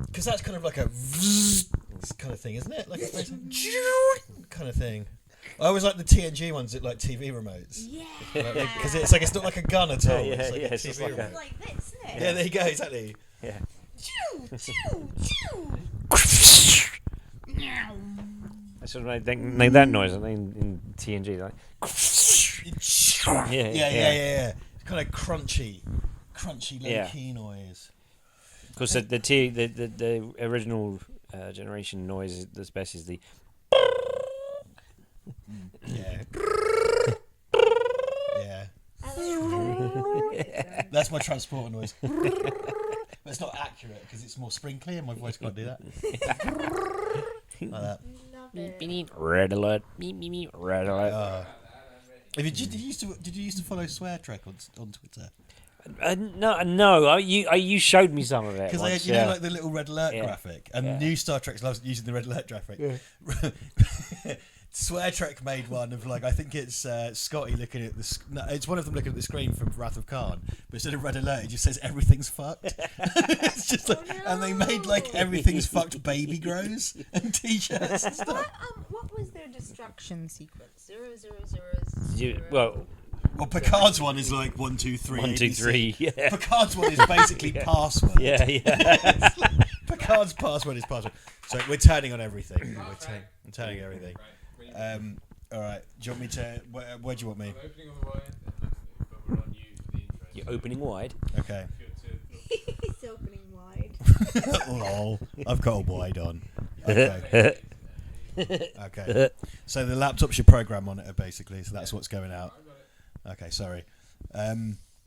Because that's kind of like a kind of thing, isn't it? Like a phaser kind of thing. I always like the TNG ones that like TV remotes. Yeah. Because it's not like a gun at all. It's like a TV remote. It's like this, isn't it? Yeah, there you go, exactly. Yeah. Chew, chew, chew. I sort of made that noise in TNG, like. Yeah. It's kind of crunchy, low key noise. Because the original generation noise that's best is the. Yeah. That's my transporter noise. But it's not accurate because it's more sprinkly and my voice can't do that. Like that. Red alert. Red alert. Did you used to follow Swear Trek on Twitter? No. You showed me some of it. Because they had, like the little red alert graphic, and new Star Trek loves using the red alert graphic. Yeah. Swear Trek made one of like I think it's Scotty looking at the. No, it's one of them looking at the screen from Wrath of Khan, but instead of red alert, it just says everything's fucked. It's just like, and they made like everything's fucked baby grows and t-shirts and stuff. What was their destruction sequence? 000. Well, Picard's one is like 1, 2, 3. 1, 2, 3. Yeah. Picard's one is basically password. Yeah. Picard's password is password. So we're turning on everything. I'm turning everything. All right. Do you want me to? Where do you want me? You're opening wide. Okay. He's opening wide. Lol. I've got a wide on. Okay. Okay. So the laptop's your program monitor, basically. So that's what's going out. Okay, sorry.